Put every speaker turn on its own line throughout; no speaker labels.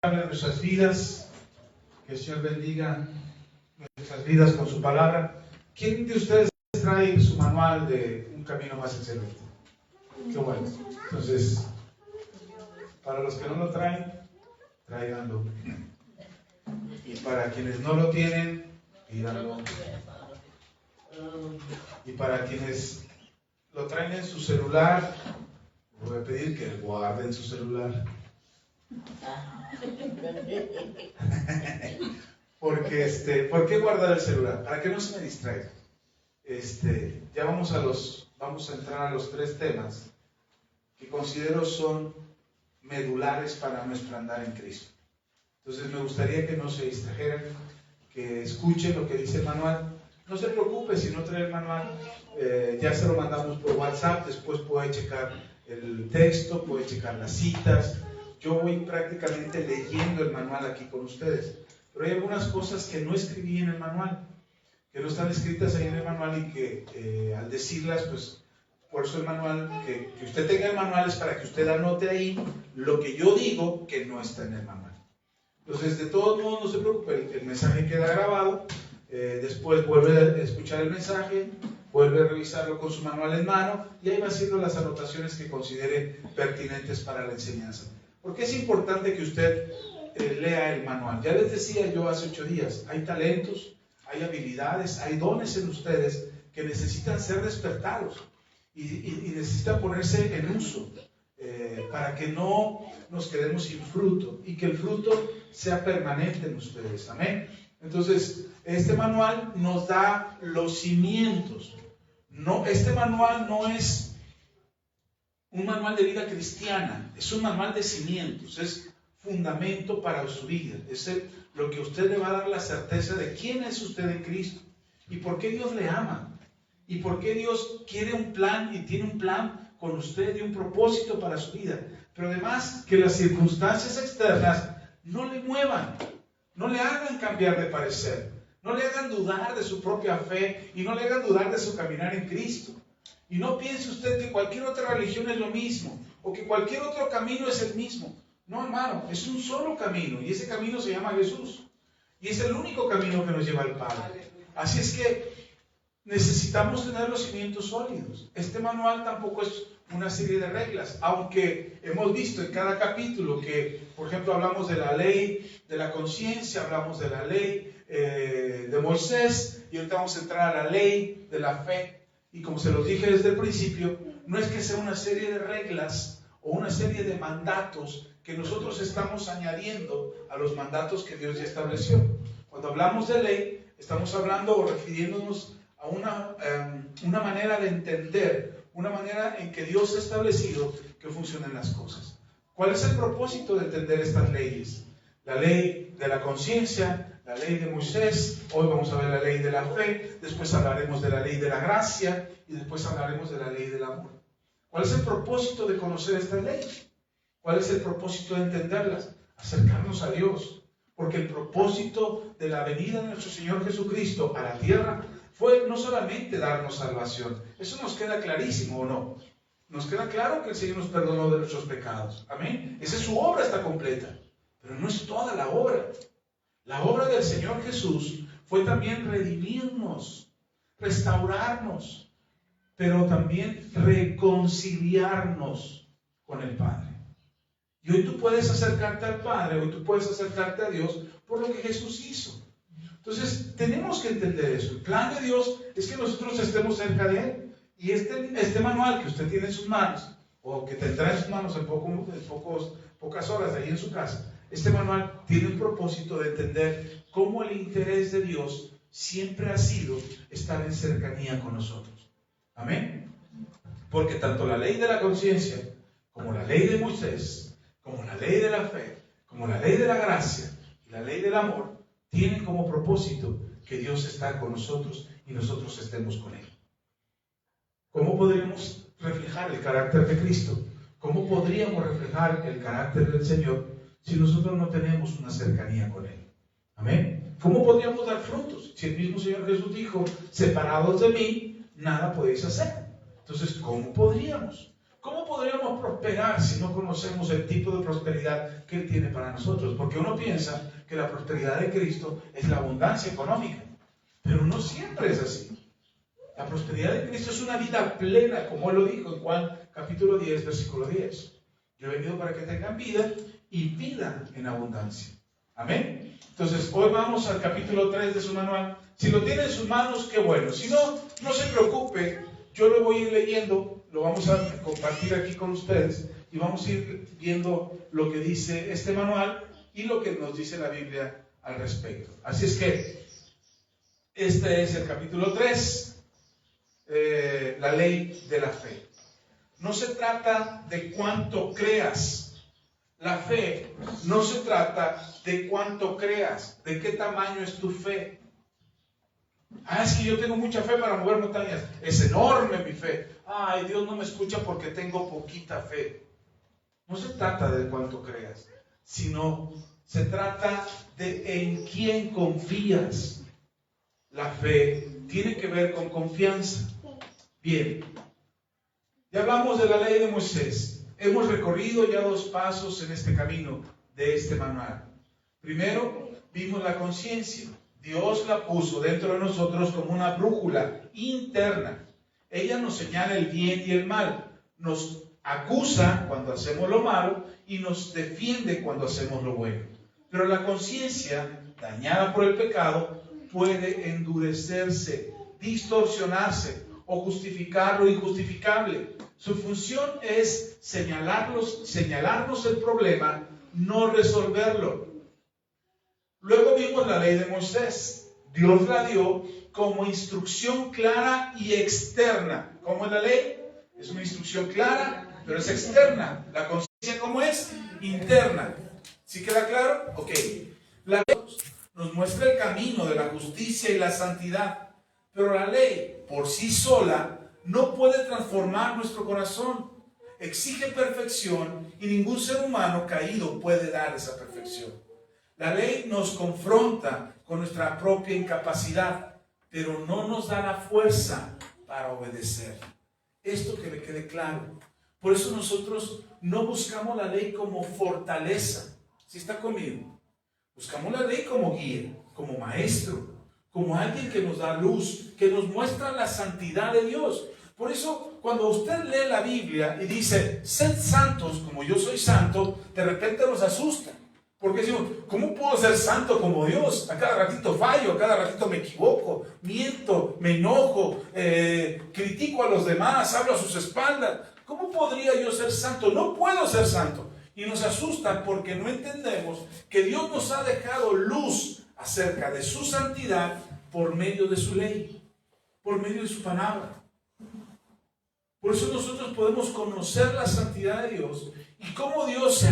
En nuestras vidas, que el Señor bendiga nuestras vidas con su palabra. ¿Quién de ustedes trae su manual de un camino más excelente? Qué bueno. Entonces, para los que no lo traen, tráiganlo. Y para quienes no lo tienen, pídanlo. Y para quienes lo traen en su celular, voy a pedir que guarden su celular. Porque, ¿por qué guardar el celular? Para que no se me distraiga. Ya vamos a entrar a los 3 temas que considero son medulares para nuestro andar en Cristo. Entonces me gustaría que no se distrajeran, que escuchen lo que dice el manual. No se preocupe si no trae el manual, ya se lo mandamos por WhatsApp, después puede checar el texto, puede checar las citas. Yo voy prácticamente leyendo el manual aquí con ustedes, pero hay algunas cosas que no escribí en el manual, que no están escritas ahí en el manual y que al decirlas, pues por eso el manual, que usted tenga el manual es para que usted anote ahí lo que yo digo que no está en el manual. Entonces, de todos modos, no se preocupe, el mensaje queda grabado, después vuelve a escuchar el mensaje, vuelve a revisarlo con su manual en mano y ahí va haciendo las anotaciones que considere pertinentes para la enseñanza. ¿Por qué es importante que usted lea el manual? Ya les decía yo hace 8 días, hay talentos, hay habilidades, hay dones en ustedes que necesitan ser despertados y necesitan ponerse en uso para que no nos quedemos sin fruto y que el fruto sea permanente en ustedes. Amén. Entonces, este manual nos da los cimientos. Este manual no es un manual de vida cristiana, es un manual de cimientos, es fundamento para su vida, es lo que a usted le va a dar la certeza de quién es usted en Cristo y por qué Dios le ama y por qué Dios quiere un plan y tiene un plan con usted y un propósito para su vida. Pero además que las circunstancias externas no le muevan, no le hagan cambiar de parecer, no le hagan dudar de su propia fe y no le hagan dudar de su caminar en Cristo. Y no piense usted que cualquier otra religión es lo mismo o que cualquier otro camino es el mismo. No, hermano, es un solo camino y ese camino se llama Jesús. Y es el único camino que nos lleva al Padre. Así es que necesitamos tener los cimientos sólidos. Este manual tampoco es una serie de reglas, aunque hemos visto en cada capítulo que, por ejemplo, hablamos de la ley de la conciencia, hablamos de la ley de Moisés y ahorita vamos a entrar a la ley de la fe. Y como se los dije desde el principio, no es que sea una serie de reglas o una serie de mandatos que nosotros estamos añadiendo a los mandatos que Dios ya estableció. Cuando hablamos de ley, estamos hablando o refiriéndonos a una manera de entender, una manera en que Dios ha establecido que funcionen las cosas. ¿Cuál es el propósito de entender estas leyes? La ley de la conciencia, la ley de Moisés, hoy vamos a ver la ley de la fe, después hablaremos de la ley de la gracia y después hablaremos de la ley del amor. ¿Cuál es el propósito de conocer estas leyes? ¿Cuál es el propósito de entenderlas? Acercarnos a Dios, porque el propósito de la venida de nuestro Señor Jesucristo a la tierra fue no solamente darnos salvación, eso nos queda clarísimo, ¿o no? Nos queda claro que el Señor nos perdonó de nuestros pecados, amén. Esa es su obra, está completa, pero no es toda la obra. La obra del Señor Jesús fue también redimirnos, restaurarnos, pero también reconciliarnos con el Padre. Y hoy tú puedes acercarte al Padre, hoy tú puedes acercarte a Dios por lo que Jesús hizo. Entonces, tenemos que entender eso. El plan de Dios es que nosotros estemos cerca de Él. Y este manual que usted tiene en sus manos, o que tendrá en sus manos en pocas horas de ahí en su casa, este manual tiene el propósito de entender cómo el interés de Dios siempre ha sido estar en cercanía con nosotros. Amén. Porque tanto la ley de la conciencia, como la ley de Moisés, como la ley de la fe, como la ley de la gracia y la ley del amor, tienen como propósito que Dios está con nosotros y nosotros estemos con Él. ¿Cómo podríamos reflejar el carácter de Cristo? ¿Cómo podríamos reflejar el carácter del Señor si nosotros no tenemos una cercanía con Él? Amén. ¿Cómo podríamos dar frutos? Si el mismo Señor Jesús dijo, separados de mí, nada podéis hacer. Entonces, ¿cómo podríamos? ¿Cómo podríamos prosperar si no conocemos el tipo de prosperidad que Él tiene para nosotros? Porque uno piensa que la prosperidad de Cristo es la abundancia económica, pero no siempre es así. La prosperidad de Cristo es una vida plena, como Él lo dijo en Juan capítulo 10, versículo 10. Yo he venido para que tengan vida y vida en abundancia. Amén. Entonces, hoy vamos al capítulo 3 de su manual. Si lo tiene en sus manos, qué bueno. Si no, no se preocupe. Yo lo voy a ir leyendo, lo vamos a compartir aquí con ustedes y vamos a ir viendo lo que dice este manual y lo que nos dice la Biblia al respecto. Así es que, este es el capítulo 3. La ley de la fe. No se trata de cuánto creas. La fe no se trata de cuánto creas, de qué tamaño es tu fe. Es que yo tengo mucha fe para mover montañas. Es enorme mi fe. Ay, Dios no me escucha porque tengo poquita fe. No se trata de cuánto creas, sino se trata de en quién confías. La fe tiene que ver con confianza. Bien, ya hablamos de la ley de Moisés. Hemos recorrido ya 2 pasos en este camino de este manual. Primero, vimos la conciencia. Dios la puso dentro de nosotros como una brújula interna. Ella nos señala el bien y el mal. Nos acusa cuando hacemos lo malo y nos defiende cuando hacemos lo bueno. Pero la conciencia, dañada por el pecado, puede endurecerse, distorsionarse o justificar lo injustificable. Su función es señalarnos el problema, no resolverlo. Luego vimos la ley de Moisés. Dios la dio como instrucción clara y externa. ¿Cómo es la ley? Es una instrucción clara, pero es externa. La conciencia, ¿cómo es? Interna. ¿Sí queda claro? Ok. La ley nos muestra el camino de la justicia y la santidad. Pero la ley, por sí sola, no puede transformar nuestro corazón. Exige perfección y ningún ser humano caído puede dar esa perfección. La ley nos confronta con nuestra propia incapacidad, pero no nos da la fuerza para obedecer. Esto que le quede claro. Por eso nosotros no buscamos la ley como fortaleza. ¿Sí está conmigo? Buscamos la ley como guía, como maestro, como alguien que nos da luz, que nos muestra la santidad de Dios. Por eso, cuando usted lee la Biblia y dice, sed santos como yo soy santo, de repente nos asusta. Porque decimos, ¿cómo puedo ser santo como Dios? A cada ratito fallo, a cada ratito me equivoco, miento, me enojo, critico a los demás, hablo a sus espaldas. ¿Cómo podría yo ser santo? No puedo ser santo. Y nos asusta porque no entendemos que Dios nos ha dejado luz acerca de su santidad por medio de su ley, por medio de su palabra. Por eso nosotros podemos conocer la santidad de Dios y cómo Dios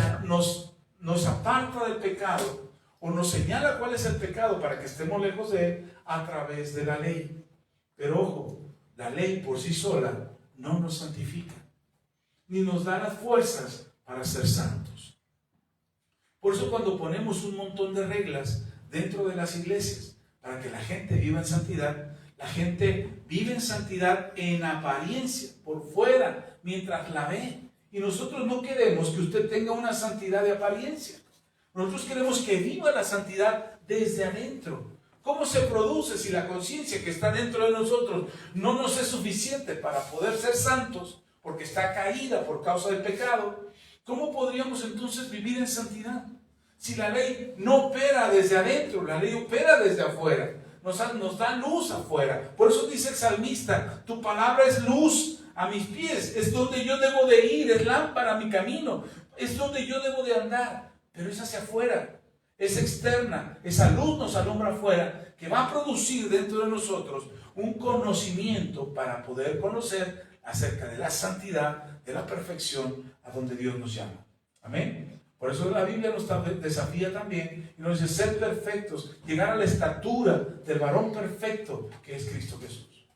nos aparta del pecado o nos señala cuál es el pecado para que estemos lejos de él a través de la ley. Pero ojo, la ley por sí sola no nos santifica, ni nos da las fuerzas para ser santos. Por eso cuando ponemos un montón de reglas dentro de las iglesias para que la gente viva en santidad, la gente vive en santidad en apariencia, por fuera, mientras la ve. Y nosotros no queremos que usted tenga una santidad de apariencia. Nosotros queremos que viva la santidad desde adentro. ¿Cómo se produce si la conciencia que está dentro de nosotros no nos es suficiente para poder ser santos, porque está caída por causa del pecado? ¿Cómo podríamos entonces vivir en santidad? Si la ley no opera desde adentro, la ley opera desde afuera. Nos da luz afuera. Por eso dice el salmista, tu palabra es luz a mis pies, es donde yo debo de ir, es lámpara a mi camino, es donde yo debo de andar. Pero es hacia afuera, es externa, esa luz nos alumbra afuera, que va a producir dentro de nosotros un conocimiento para poder conocer acerca de la santidad, de la perfección a donde Dios nos llama. Amén. Por eso la Biblia nos desafía también y nos dice ser perfectos, llegar a la estatura del varón perfecto que es Cristo Jesús.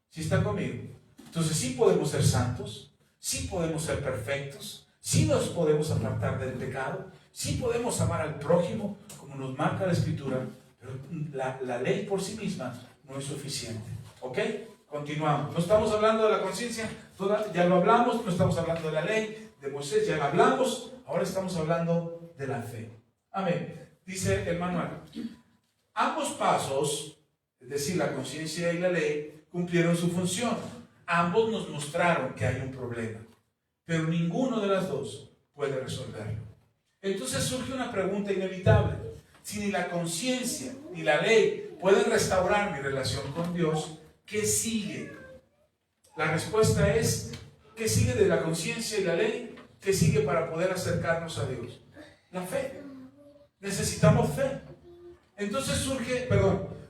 ¿Sí está conmigo? Entonces sí podemos ser santos, sí podemos ser perfectos, sí nos podemos apartar del pecado, sí podemos amar al prójimo como nos marca la Escritura, pero la ley por sí misma no es suficiente. ¿Ok? Continuamos. No estamos hablando de la conciencia, ya lo hablamos. No estamos hablando de la ley de Moisés, ya lo hablamos. Ahora estamos hablando de la fe. Amén. Dice el manual: ambos pasos, es decir, la conciencia y la ley, cumplieron su función. Ambos nos mostraron que hay un problema, pero ninguno de las dos puede resolverlo. Entonces surge una pregunta inevitable: si ni la conciencia ni la ley pueden restaurar mi relación con Dios, ¿qué sigue? La respuesta es: ¿qué sigue de la conciencia y la ley? ¿Qué sigue para poder acercarnos a Dios? La fe. Necesitamos fe. Entonces surge,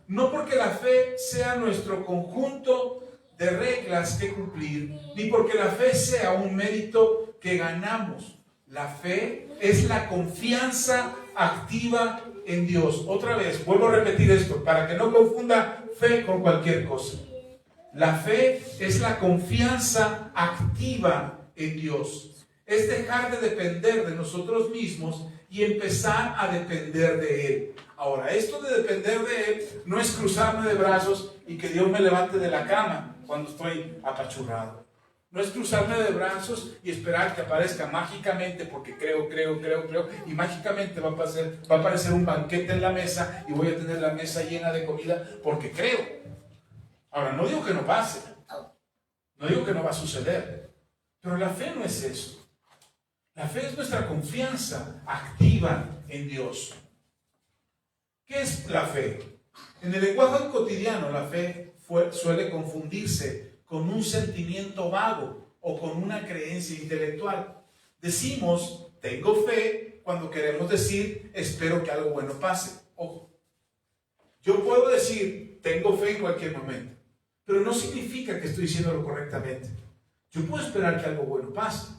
no porque la fe sea nuestro conjunto de reglas que cumplir, ni porque la fe sea un mérito que ganamos. La fe es la confianza activa en Dios. Otra vez, vuelvo a repetir esto para que no confunda fe con cualquier cosa. La fe es la confianza activa en Dios. Es dejar de depender de nosotros mismos y empezar a depender de Él. Ahora, esto de depender de Él no es cruzarme de brazos y que Dios me levante de la cama cuando estoy apachurrado. No es cruzarme de brazos y esperar que aparezca mágicamente, porque creo, y mágicamente va a aparecer un banquete en la mesa y voy a tener la mesa llena de comida porque creo. Ahora, no digo que no pase, no digo que no va a suceder, pero la fe no es eso. La fe es nuestra confianza activa en Dios. ¿Qué es la fe? En el lenguaje cotidiano, la fe suele confundirse con un sentimiento vago o con una creencia intelectual. Decimos, tengo fe, cuando queremos decir, espero que algo bueno pase. Ojo, yo puedo decir, tengo fe en cualquier momento, pero no significa que estoy diciéndolo correctamente. Yo puedo esperar que algo bueno pase.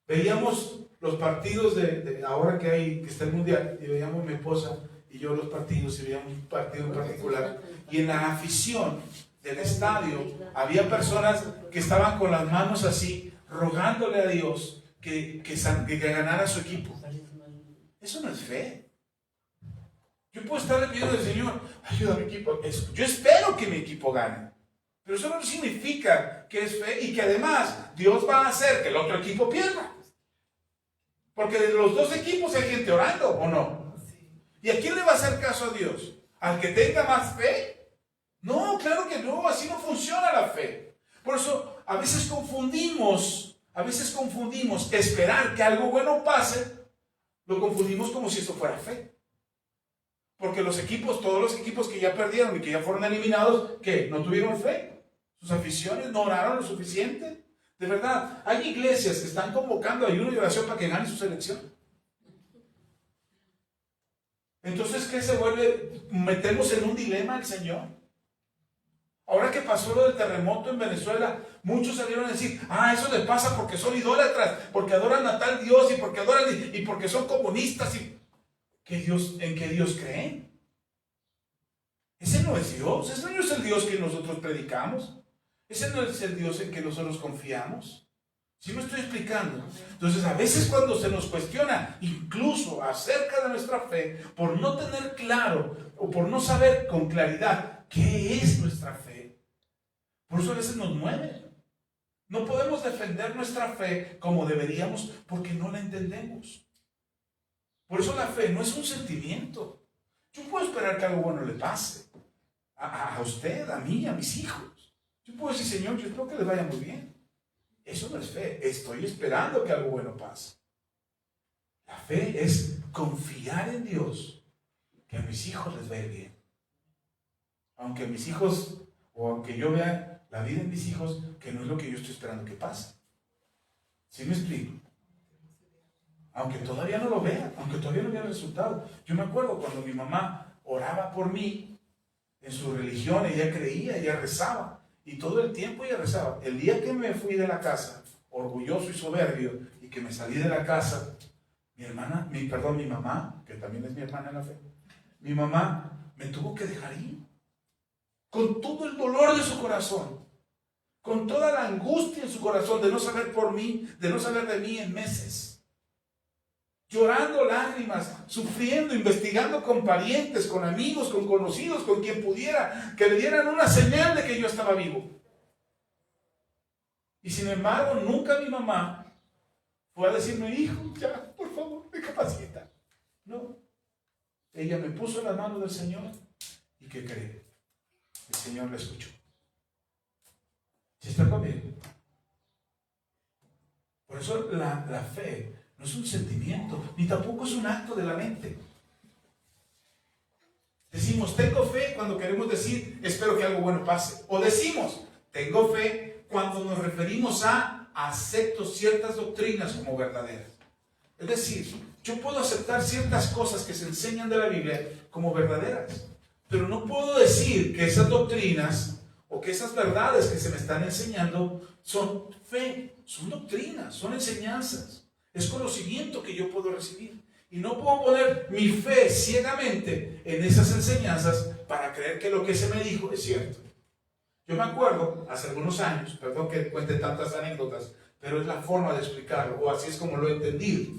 Veíamos los partidos de ahora que está el mundial, y veíamos mi esposa y yo los partidos, y veíamos un partido en particular, y en la afición del estadio había personas que estaban con las manos así, rogándole a Dios que ganara su equipo. Eso no es fe. Yo puedo estarle pidiendo al Señor, ayuda a mi equipo. Yo espero que mi equipo gane, pero eso no significa que es fe y que además Dios va a hacer que el otro equipo pierda. Porque de los dos equipos hay gente orando, ¿o no? ¿Y a quién le va a hacer caso a Dios? ¿Al que tenga más fe? No, claro que no, así no funciona la fe. Por eso a veces confundimos esperar que algo bueno pase, lo confundimos como si esto fuera fe. Porque todos los equipos que ya perdieron y que ya fueron eliminados, ¿qué? ¿No tuvieron fe? ¿Sus aficiones no oraron lo suficiente? De verdad, hay iglesias que están convocando ayuno y oración para que gane su selección. Entonces, ¿qué se vuelve? Metemos en un dilema al Señor. Ahora que pasó lo del terremoto en Venezuela, muchos salieron a decir, eso les pasa porque son idólatras, porque adoran a tal Dios y porque son comunistas. ¿En qué Dios creen? Ese no es Dios, ese no es el Dios que nosotros predicamos. Ese no es el Dios en que nosotros confiamos. ¿Sí me estoy explicando? Entonces, a veces cuando se nos cuestiona, incluso acerca de nuestra fe, por no tener claro o por no saber con claridad qué es nuestra fe, por eso a veces nos mueve. No podemos defender nuestra fe como deberíamos porque no la entendemos. Por eso la fe no es un sentimiento. Yo puedo esperar que algo bueno le pase a usted, a mí, a mis hijos. Yo puedo decir, Señor, yo espero que les vaya muy bien. Eso no es fe. Estoy esperando que algo bueno pase. La fe es confiar en Dios, que a mis hijos les vaya bien. Aunque mis hijos, o aunque yo vea la vida en mis hijos, que no es lo que yo estoy esperando que pase. ¿Sí me explico? Aunque todavía no lo vea, aunque todavía no vea el resultado. Yo me acuerdo cuando mi mamá oraba por mí, en su religión, ella creía, ella rezaba. Y todo el tiempo ella rezaba. El día que me fui de la casa, orgulloso y soberbio, y que me salí de la casa, mi mamá, que también es mi hermana en la fe, mi mamá me tuvo que dejar ir. Con todo el dolor de su corazón, con toda la angustia en su corazón de no saber por mí, de no saber de mí en meses. llorando lágrimas, sufriendo, investigando con parientes, con amigos, con conocidos, con quien pudiera, que le dieran una señal de que yo estaba vivo. Y sin embargo, nunca mi mamá fue a decirme, hijo, ya, por favor, recapacita. No. Ella me puso en las manos del Señor. ¿Y qué cree? El Señor la escuchó. ¿Sí está conmigo? Por eso la fe no es un sentimiento, ni tampoco es un acto de la mente. Decimos, tengo fe cuando queremos decir, espero que algo bueno pase. O decimos, tengo fe cuando nos referimos a acepto ciertas doctrinas como verdaderas. Es decir, yo puedo aceptar ciertas cosas que se enseñan de la Biblia como verdaderas, pero no puedo decir que esas doctrinas o que esas verdades que se me están enseñando son fe, son doctrinas, son enseñanzas. Es conocimiento que yo puedo recibir. Y no puedo poner mi fe ciegamente en esas enseñanzas para creer que lo que se me dijo es cierto. Yo me acuerdo, hace algunos años, perdón que cuente tantas anécdotas, pero es la forma de explicarlo, o así es como lo he entendido.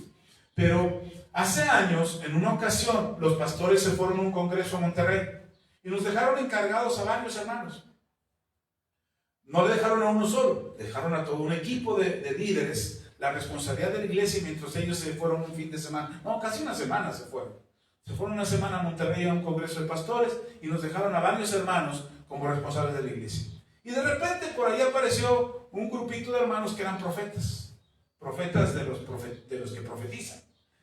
Pero hace años, en una ocasión, los pastores se fueron a un congreso a Monterrey y nos dejaron encargados a varios hermanos. No le dejaron a uno solo, dejaron a todo un equipo de líderes la responsabilidad de la iglesia, mientras ellos se fueron un fin de semana, no, casi una semana se fueron. Se fueron una semana a Monterrey a un congreso de pastores y nos dejaron a varios hermanos como responsables de la iglesia. Y de repente por ahí apareció un grupito de hermanos que eran profetas de los que profetizan.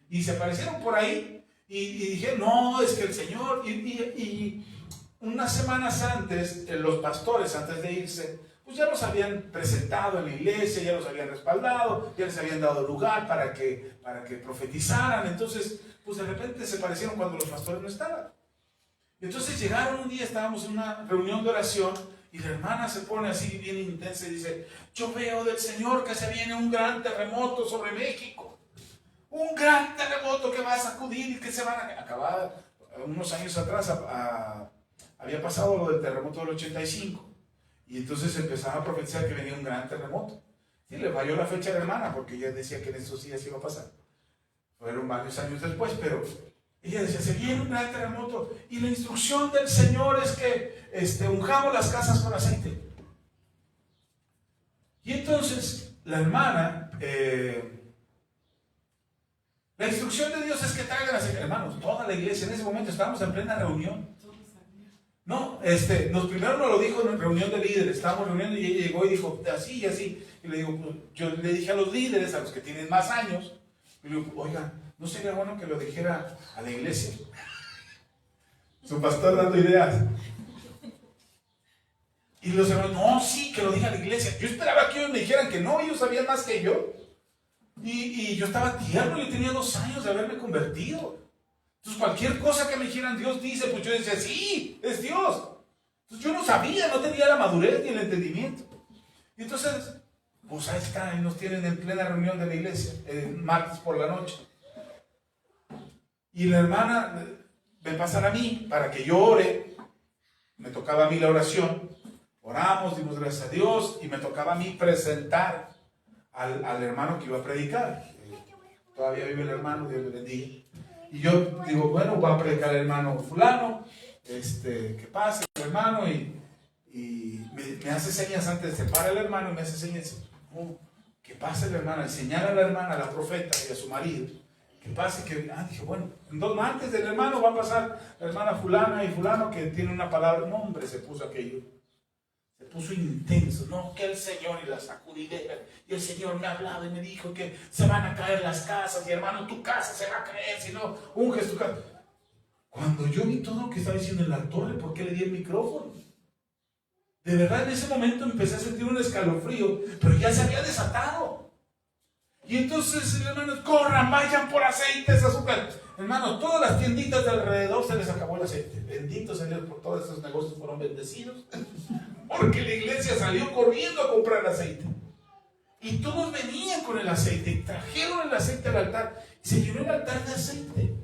Y se aparecieron por ahí y dije, no, es que el Señor, y unas semanas antes, los pastores, antes de irse, pues ya los habían presentado en la iglesia, ya los habían respaldado, ya les habían dado lugar para que profetizaran. Entonces, pues de repente se aparecieron cuando los pastores no estaban. Y entonces llegaron un día, estábamos en una reunión de oración, y la hermana se pone así bien intensa y dice, yo veo del Señor que se viene un gran terremoto sobre México. Un gran terremoto que va a sacudir y que se van a acabar. Unos años atrás había pasado lo del terremoto del 85. Y entonces empezaba a profetizar que venía un gran terremoto. Y le falló la fecha a la hermana, porque ella decía que en esos días iba a pasar. Fueron varios años después, pero ella decía, se viene un gran terremoto. Y la instrucción del Señor es que unjamos las casas con aceite. Y entonces la hermana, la instrucción de Dios es que traigan aceite. Hermanos, toda la iglesia en ese momento estábamos en plena reunión. No, primero nos lo dijo en reunión de líderes, estábamos reuniendo y ella llegó y dijo así y así. Y le digo, pues, yo le dije a los líderes, a los que tienen más años, y le digo, oiga, ¿no sería bueno que lo dijera a la iglesia? Su pastor dando ideas. Y los hermanos, no, sí, que lo diga a la iglesia. Yo esperaba que ellos me dijeran que no, ellos sabían más que yo. Y yo estaba tierno, yo tenía 2 años de haberme convertido. Entonces cualquier cosa que me dijeran Dios dice, pues yo decía, sí, es Dios. Entonces yo no sabía, no tenía la madurez ni el entendimiento. Y entonces, pues ahí está, y nos tienen en plena reunión de la iglesia, el martes por la noche. Y la hermana me pasan a mí para que yo ore. Me tocaba a mí la oración. Oramos, dimos gracias a Dios y me tocaba a mí presentar al hermano que iba a predicar. Todavía vive el hermano, Dios le bendiga. Y yo digo, bueno, va a predicar el hermano fulano, que pase el hermano, y me hace señas antes, se para el hermano y me hace señas, que pase el hermano, y señala a la hermana, a la profeta y a su marido, que pase, dije, bueno, antes del hermano va a pasar la hermana fulana y fulano que tiene una palabra, no hombre, se puso aquello. Se puso intenso, no, que el Señor y la sacudidera, y el Señor me ha hablado y me dijo que se van a caer las casas, y hermano, tu casa se va a caer, si no unges tu casa. Cuando yo vi todo lo que estaba diciendo en la torre, ¿por qué le di el micrófono? De verdad, en ese momento empecé a sentir un escalofrío, pero ya se había desatado. Y entonces, hermanos, corran, vayan por aceites, azúcar. Hermanos, todas las tienditas de alrededor se les acabó el aceite. Bendito sea Dios, por todos estos negocios fueron bendecidos. Porque la iglesia salió corriendo a comprar aceite. Y todos venían con el aceite y trajeron el aceite al altar. Y se llenó el altar de aceite.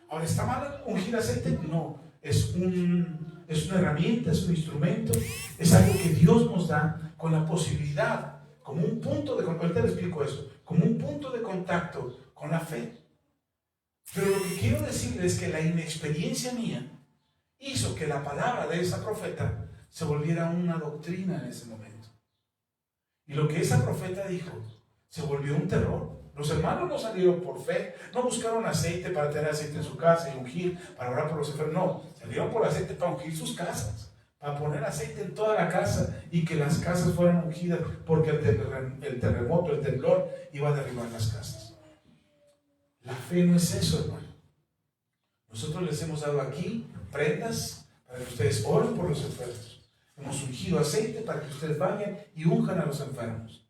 Ahora, ¿está mal ungir aceite? No, es una herramienta, es un instrumento, es algo que Dios nos da con la posibilidad, como un punto de contacto, ahorita le explico eso, como un punto de contacto con la fe.
Pero lo que quiero decirles es que la inexperiencia mía hizo que la palabra de esa profeta se volviera una doctrina en ese momento. Y lo que esa profeta dijo se volvió un terror. Los hermanos no salieron por fe, no buscaron aceite para tener aceite en su casa y ungir, para orar por los enfermos. No, salieron por aceite para ungir sus casas, para poner aceite en toda la casa y que las casas fueran ungidas, porque el terremoto, el temblor iba a derribar las casas. La fe no es eso, hermano. Nosotros les hemos dado aquí prendas para que ustedes oren por los enfermos. Hemos ungido aceite para que ustedes vayan y unjan a los enfermos.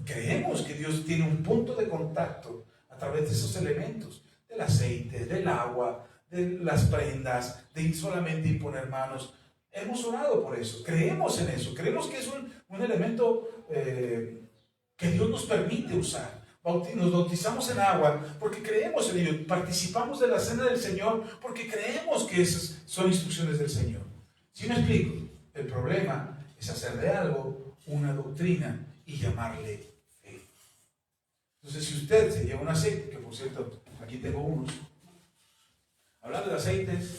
Creemos que Dios tiene un punto de contacto a través de esos elementos, del aceite, del agua, de las prendas, de solamente imponer manos. Hemos orado por eso, creemos en eso, creemos que es un elemento que Dios nos permite usar. Nos bautizamos en agua porque creemos en ello, participamos de la cena del Señor porque creemos que esas son instrucciones del Señor. ¿Sí me explico? El problema es hacer de algo una doctrina y llamarle fe. Entonces, si usted se lleva un aceite, que por cierto, aquí tengo unos, hablando de aceites,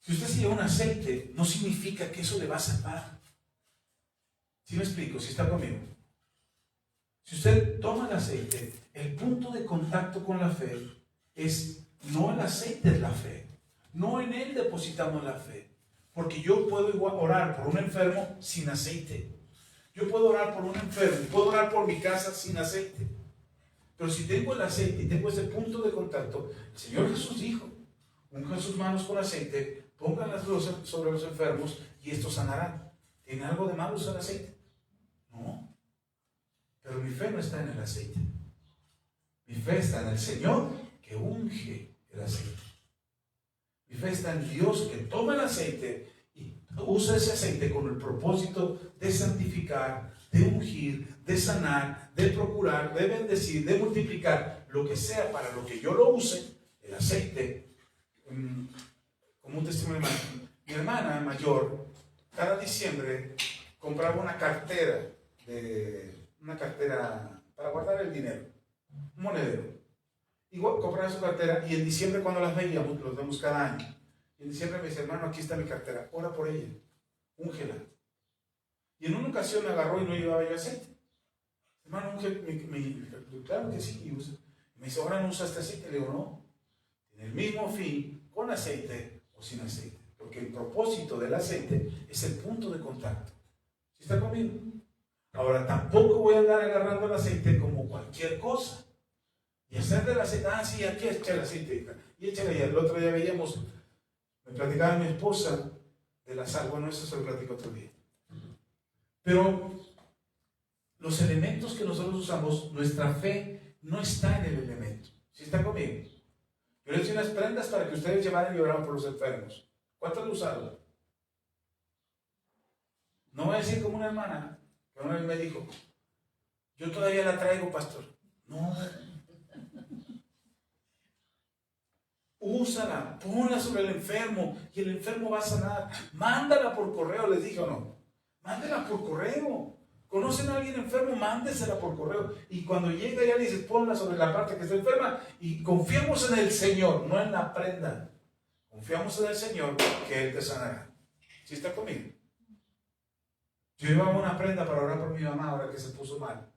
si usted se lleva un aceite, no significa que eso le va a salvar. ¿Sí me explico? Si está conmigo. Si usted toma el aceite, el punto de contacto con la fe es, no el aceite es la fe, no en él depositamos la fe, porque yo puedo igual orar por un enfermo sin aceite, yo puedo orar por un enfermo, puedo orar por mi casa sin aceite, pero si tengo el aceite y tengo ese punto de contacto, el Señor Jesús dijo, unjan sus manos con aceite, pónganlas sobre los enfermos y estos sanarán. ¿Tiene algo de malo usar aceite? No. Pero mi fe no está en el aceite. Mi fe está en el Señor que unge el aceite. Mi fe está en Dios que toma el aceite y usa ese aceite con el propósito de santificar, de ungir, de sanar, de procurar, de bendecir, de multiplicar, lo que sea para lo que yo lo use, el aceite. Como un testimonio, mi hermana mayor, cada diciembre compraba una cartera para guardar el dinero, un monedero. Igual compraba su cartera y en diciembre cuando las veíamos, los vemos cada año. Y en diciembre me dice, hermano, aquí está mi cartera, ora por ella, úngela. Y en una ocasión me agarró y no llevaba yo aceite. Hermano, claro que sí. Y me dice, ahora no usa este aceite. Le digo, no, tiene el mismo fin con aceite o sin aceite. Porque el propósito del aceite es el punto de contacto. ¿Sí está conmigo? Ahora, tampoco voy a andar agarrando el aceite como cualquier cosa. Y hacer del aceite, sí, aquí echa el aceite. Y échale. Y el otro día veíamos, me platicaba mi esposa de la sal. Bueno, eso se lo platico otro día. Pero los elementos que nosotros usamos, nuestra fe no está en el elemento. ¿Sí está conmigo? Yo les di unas prendas para que ustedes llevaran y oraran por los enfermos. ¿Cuántos lo usaron? No voy a decir como una hermana que una vez me dijo, yo todavía la traigo, pastor. No. Úsala, ponla sobre el enfermo y el enfermo va a sanar. Mándala por correo, les dije o no. Mándela por correo. ¿Conocen a alguien enfermo? Mándesela por correo. Y cuando llega ya le dices, ponla sobre la parte que está enferma y confiamos en el Señor, no en la prenda. Confiamos en el Señor que Él te sanará. ¿Sí está conmigo? Yo llevaba una prenda para orar por mi mamá ahora que se puso mal.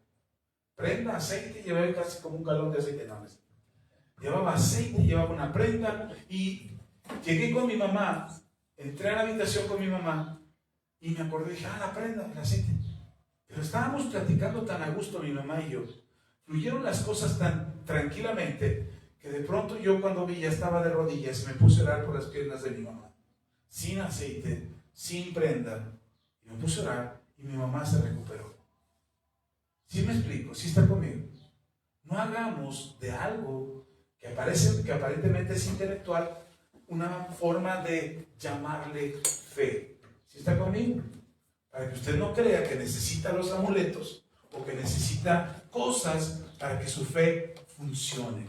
Prenda, aceite, llevaba casi como un galón de aceite. No, llevaba aceite, llevaba una prenda y llegué con mi mamá, entré a la habitación con mi mamá y me acordé, dije, la prenda, el aceite. Pero estábamos platicando tan a gusto mi mamá y yo. Fluyeron las cosas tan tranquilamente que de pronto yo cuando vi ya estaba de rodillas y me puse a orar por las piernas de mi mamá. Sin aceite, sin prenda. Y me puse a orar y mi mamá se recuperó. ¿Sí me explico? ¿Sí está conmigo? No hagamos de algo que aparentemente es intelectual una forma de llamarle fe. ¿Sí está conmigo? Para que usted no crea que necesita los amuletos o que necesita cosas para que su fe funcione.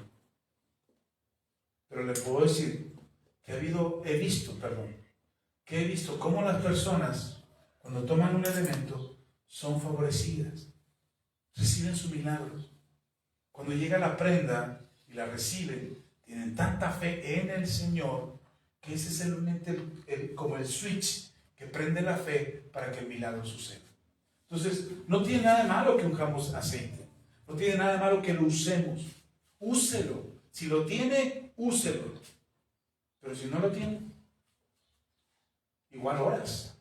Pero le puedo decir que he visto cómo las personas cuando toman un elemento son favorecidas, reciben su milagro. cuando llega la prenda y la reciben, tienen tanta fe en el Señor, que ese es como el switch que prende la fe para que el milagro suceda. Entonces, no tiene nada de malo que unjamos aceite. No tiene nada de malo que lo usemos. Úselo. Si lo tiene, úselo. Pero si no lo tiene, igual oras.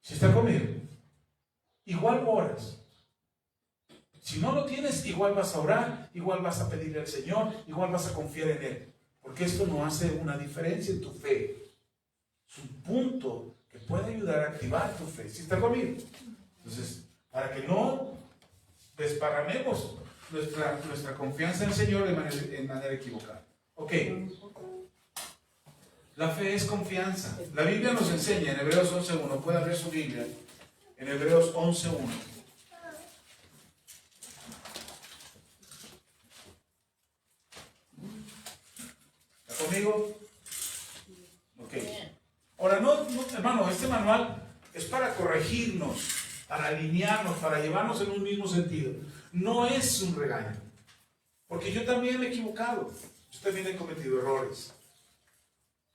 Si está conmigo, igual oras. Si no lo tienes, igual vas a orar, igual vas a pedirle al Señor, igual vas a confiar en Él. Porque esto no hace una diferencia en tu fe. Es un punto que puede ayudar a activar tu fe. ¿Sí está conmigo? Entonces, para que no desparramemos nuestra confianza en el Señor en manera equivocada. Ok. La fe es confianza. La Biblia nos enseña en Hebreos 11.1. Puede abrir su Biblia. En Hebreos 11.1. ¿Está conmigo? Ok. Ahora, hermano, este manual es para corregirnos, para alinearnos, para llevarnos en un mismo sentido. No es un regaño. Porque yo también me he equivocado. Yo también he cometido errores.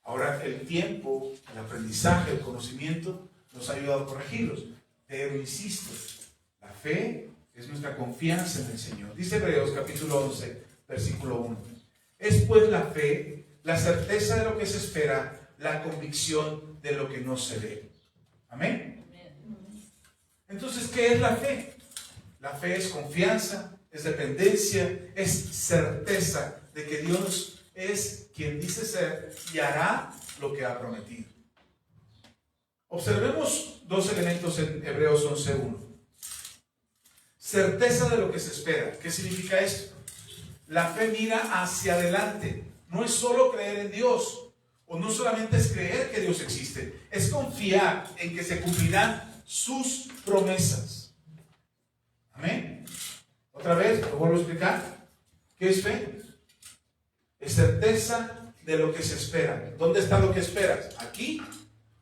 Ahora, el tiempo, el aprendizaje, el conocimiento nos ha ayudado a corregirlos. Pero insisto, la fe es nuestra confianza en el Señor. Dice Hebreos capítulo 11, versículo 1. Es pues la fe, la certeza de lo que se espera, la convicción de lo que no se ve. Amén. Entonces, ¿qué es la fe? La fe es confianza, es dependencia, es certeza de que Dios es quien dice ser y hará lo que ha prometido. Observemos dos elementos en Hebreos 11.1. Certeza de lo que se espera. ¿Qué significa esto? La fe mira hacia adelante. No es solo creer en Dios, o no solamente es creer que Dios existe, es confiar en que se cumplirán sus promesas. Amén. Otra vez, lo vuelvo a explicar. ¿Qué es fe? Es certeza de lo que se espera. ¿Dónde está lo que esperas? ¿Aquí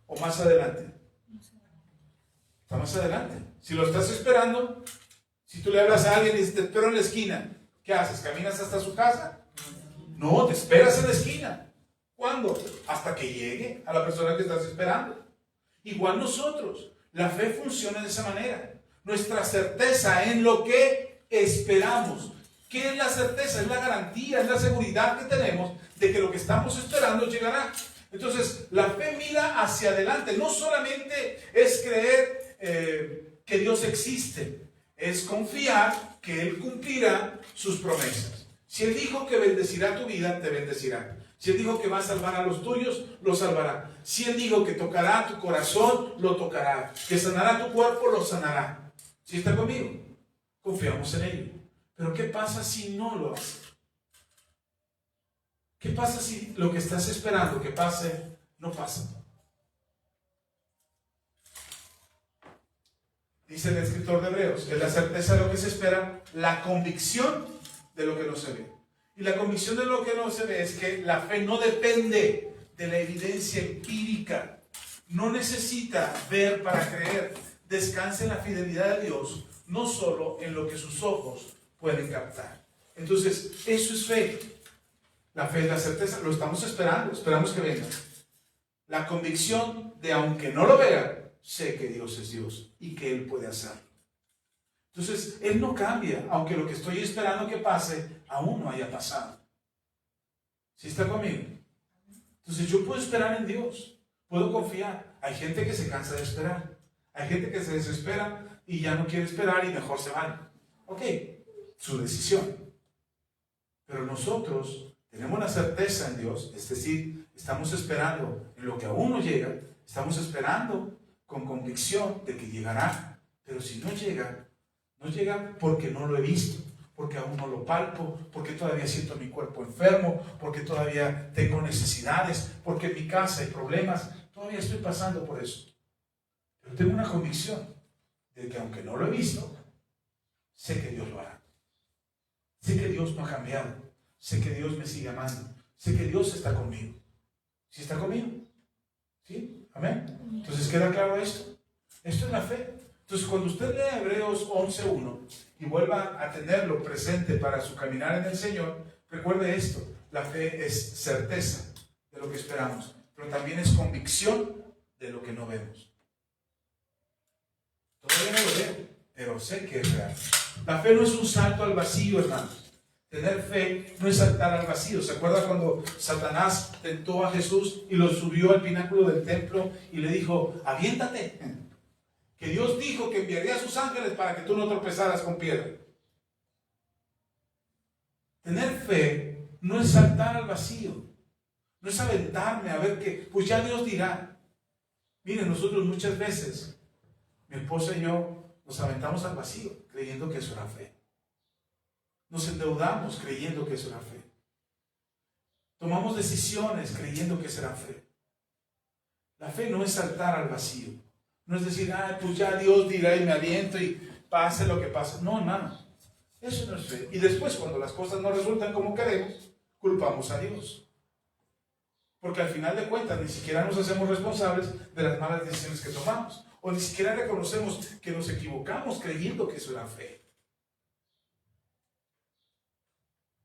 o más adelante? Está más adelante. Si lo estás esperando, si tú le hablas a alguien y dices, te espero en la esquina, ¿qué haces? ¿Caminas hasta su casa? No, te esperas en la esquina. ¿Cuándo? Hasta que llegue a la persona que estás esperando. Igual nosotros, la fe funciona de esa manera. Nuestra certeza en lo que esperamos. ¿Qué es la certeza? Es la garantía, es la seguridad que tenemos de que lo que estamos esperando llegará. Entonces, la fe mira hacia adelante. No solamente es creer que Dios existe, es confiar que Él cumplirá sus promesas. Si Él dijo que bendecirá tu vida, te bendecirá. Si Él dijo que va a salvar a los tuyos, lo salvará. Si Él dijo que tocará tu corazón, lo tocará. Que sanará tu cuerpo, lo sanará. ¿Sí está conmigo? Confiamos en ello. Pero ¿qué pasa si no lo hace? ¿Qué pasa si lo que estás esperando que pase, no pasa? Dice el escritor de Hebreos, es la certeza de lo que se espera, la convicción de lo que no se ve. Y la convicción de lo que no se ve es que la fe no depende de la evidencia empírica. No necesita ver para creer. Descansa en la fidelidad de Dios, no solo en lo que sus ojos pueden captar. Entonces, eso es fe. La fe es la certeza, lo estamos esperando, esperamos que venga. La convicción de, aunque no lo vea, sé que Dios es Dios y que Él puede hacerlo. Entonces, Él no cambia, aunque lo que estoy esperando que pase, aún no haya pasado. ¿Sí está conmigo? Entonces, yo puedo esperar en Dios, puedo confiar. Hay gente que se cansa de esperar. Hay gente que se desespera y ya no quiere esperar y mejor se van. Ok, su decisión. Pero nosotros tenemos la certeza en Dios, es decir, estamos esperando en lo que aún no llega, estamos esperando con convicción de que llegará. Pero si no llega, no llega porque no lo he visto, porque aún no lo palpo, porque todavía siento mi cuerpo enfermo, porque todavía tengo necesidades, porque en mi casa hay problemas, todavía estoy pasando por eso. Pero tengo una convicción de que aunque no lo he visto, sé que Dios lo hará. Sé que Dios no ha cambiado. Sé que Dios me sigue amando. Sé que Dios está conmigo. ¿Sí está conmigo? ¿Sí? ¿Amén? Entonces, ¿queda claro esto? Esto es la fe. Entonces, cuando usted lee Hebreos 11:1 y vuelva a tenerlo presente para su caminar en el Señor, recuerde esto: la fe es certeza de lo que esperamos, pero también es convicción de lo que no vemos. Todavía no lo veo, pero sé que es real. La fe no es un salto al vacío, hermanos. Tener fe no es saltar al vacío. ¿Se acuerda cuando Satanás tentó a Jesús y lo subió al pináculo del templo y le dijo: aviéntate, que Dios dijo que enviaría a sus ángeles para que tú no tropezaras con piedra? Tener fe no es saltar al vacío, no es aventarme a ver qué, pues ya Dios dirá. Miren, nosotros muchas veces, mi esposa y yo, nos aventamos al vacío creyendo que eso era fe. Nos endeudamos creyendo que eso era fe. Tomamos decisiones creyendo que eso era fe. La fe no es saltar al vacío. No es decir, pues ya Dios dirá y me aviento y pase lo que pase. No, hermano. Eso no es fe. Y después, cuando las cosas no resultan como queremos, culpamos a Dios. Porque al final de cuentas, ni siquiera nos hacemos responsables de las malas decisiones que tomamos. O ni siquiera reconocemos que nos equivocamos creyendo que eso era fe.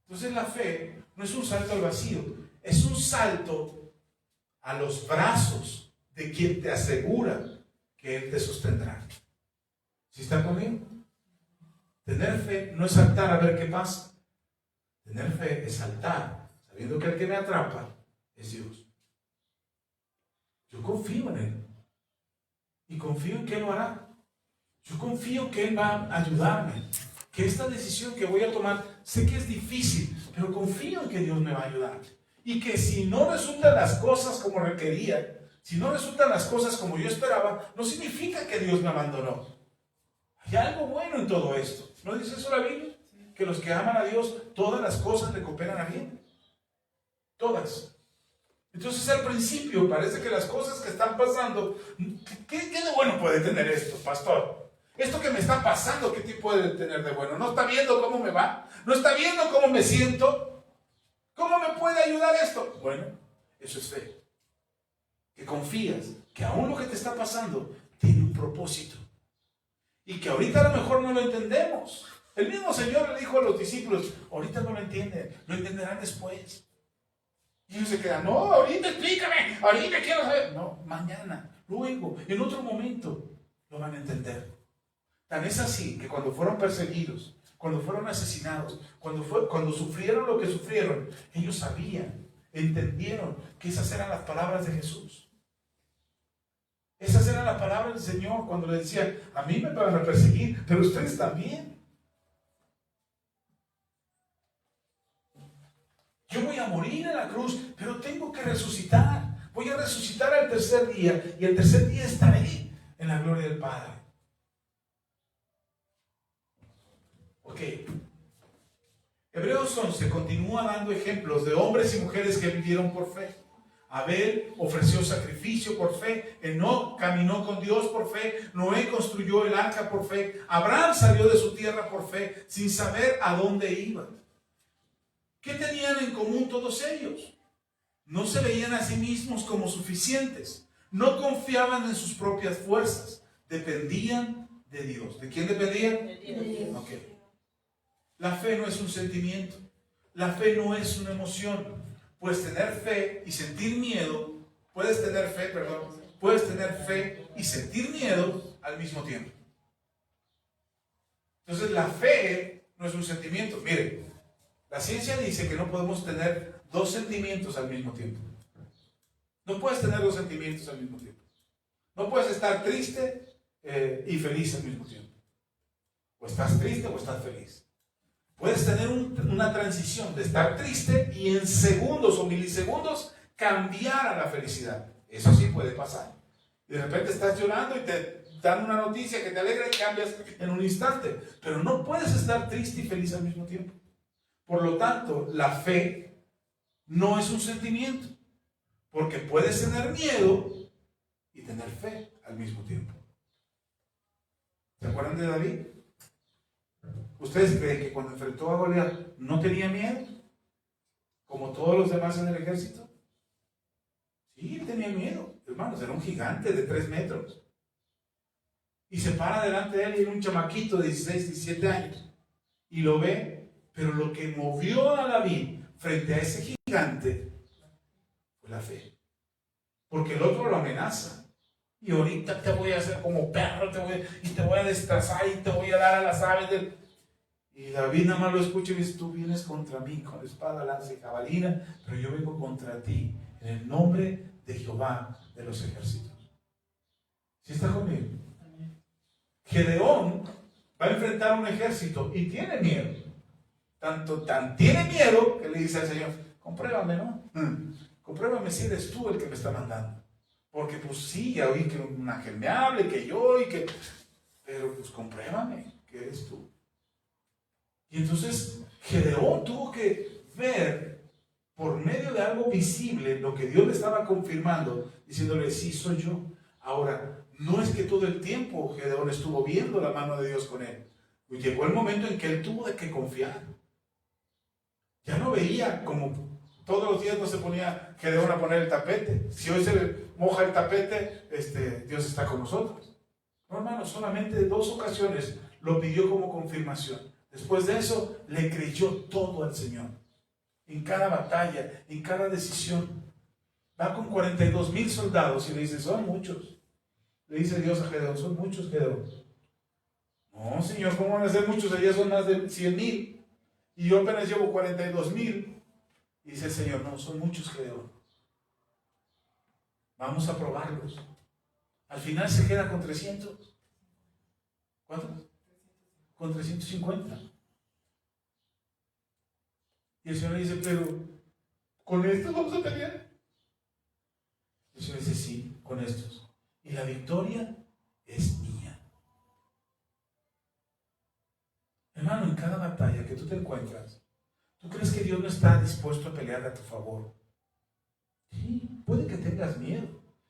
Entonces la fe no es un salto al vacío, es un salto a los brazos de quien te asegura que Él te sostendrá. ¿Sí están conmigo? Tener fe no es saltar a ver qué pasa. Tener fe es saltar sabiendo que el que me atrapa es Dios. Yo confío en Él y confío en que Él lo hará. Yo confío que Él va a ayudarme, que esta decisión que voy a tomar, sé que es difícil, pero confío en que Dios me va a ayudar. Y que si no resultan las cosas como requería, si no resultan las cosas como yo esperaba, no significa que Dios me abandonó. Hay algo bueno en todo esto. ¿No dice eso la Biblia? Que los que aman a Dios, todas las cosas le cooperan a bien. Todas. Entonces al principio parece que las cosas que están pasando, ¿qué de bueno puede tener esto, pastor? Esto que me está pasando, ¿qué tipo puede tener de bueno? ¿No está viendo cómo me va? ¿No está viendo cómo me siento? ¿Cómo me puede ayudar esto? Bueno, eso es fe. Que confías que aún lo que te está pasando tiene un propósito. Y que ahorita a lo mejor no lo entendemos. El mismo Señor le dijo a los discípulos: ahorita no lo entienden, lo entenderán después. Y ellos se quedan: no, ahorita explícame, ahorita quiero saber. No, mañana, luego, en otro momento lo van a entender. Tan es así que cuando fueron perseguidos, cuando fueron asesinados, cuando sufrieron lo que sufrieron, ellos sabían, entendieron que esas eran las palabras de Jesús. Esas eran las palabras del Señor cuando le decían: a mí me van a perseguir, pero ustedes también. Yo voy a morir en la cruz, pero tengo que resucitar. Voy a resucitar al tercer día y el tercer día estaré en la gloria del Padre. Ok. Hebreos 11 continúa dando ejemplos de hombres y mujeres que vivieron por fe. Abel ofreció sacrificio por fe, Enoc caminó con Dios por fe, Noé construyó el arca por fe, Abraham salió de su tierra por fe, sin saber a dónde iba. ¿Qué tenían en común todos ellos? No se veían a sí mismos como suficientes, no confiaban en sus propias fuerzas, dependían de Dios. ¿De quién dependían? De Dios. Okay. La fe no es un sentimiento, la fe no es una emoción. Puedes tener fe y sentir miedo, puedes tener fe y sentir miedo al mismo tiempo. Entonces la fe no es un sentimiento. Mire, la ciencia dice que no podemos tener dos sentimientos al mismo tiempo. No puedes tener dos sentimientos al mismo tiempo. No puedes estar triste y feliz al mismo tiempo. O estás triste o estás feliz. Puedes tener una transición de estar triste y en segundos o milisegundos cambiar a la felicidad. Eso sí puede pasar. Y de repente estás llorando y te dan una noticia que te alegra y cambias en un instante. Pero no puedes estar triste y feliz al mismo tiempo. Por lo tanto, la fe no es un sentimiento. Porque puedes tener miedo y tener fe al mismo tiempo. ¿Se acuerdan de David? ¿Ustedes creen que cuando enfrentó a Goliat no tenía miedo? Como todos los demás en el ejército. Sí, tenía miedo. Hermanos, era un gigante de 3 metros. Y se para delante de él y era un chamaquito de 16, 17 años. Y lo ve, pero lo que movió a David frente a ese gigante fue la fe. Porque el otro lo amenaza. Y ahorita te voy a hacer como perro, y te voy a destrozar y te voy a dar a las aves. Y David nada más lo escucha y dice, tú vienes contra mí con espada, lanza y jabalina, pero yo vengo contra ti en el nombre de Jehová de los ejércitos. ¿Sí está conmigo? Gedeón va a enfrentar un ejército y tiene miedo. Tan tiene miedo que le dice al Señor, compruébame, ¿no? Compruébame si eres tú el que me está mandando. Porque pues sí, ya oí que un ángel me hable, que yo, pero pues compruébame que eres tú. Y entonces Gedeón tuvo que ver por medio de algo visible lo que Dios le estaba confirmando, diciéndole, sí, soy yo. Ahora, no es que todo el tiempo Gedeón estuvo viendo la mano de Dios con él. Llegó el momento en que él tuvo de que confiar. Ya no veía como todos los días no se ponía Gedeón a poner el tapete. Si hoy se moja el tapete, Dios está con nosotros. No, hermano, solamente 2 ocasiones lo pidió como confirmación. Después de eso, le creyó todo al Señor. En cada batalla, en cada decisión. Va con 42,000 soldados y le dice, son muchos. Le dice Dios a Gedeón, son muchos, Gedeón. No, Señor, ¿cómo van a ser muchos? Allá son más de 100,000. Y yo apenas llevo 42,000. Y dice el Señor, no, son muchos, Gedeón. Vamos a probarlos. Al final se queda con 300. ¿Cuántos? Con 350. Y el Señor le dice, pero ¿con estos vamos a pelear? El Señor dice, sí, con estos. Y la victoria es mía. Hermano, en cada batalla que tú te encuentras, ¿tú crees que Dios no está dispuesto a pelear a tu favor? Sí, puede que tengas miedo,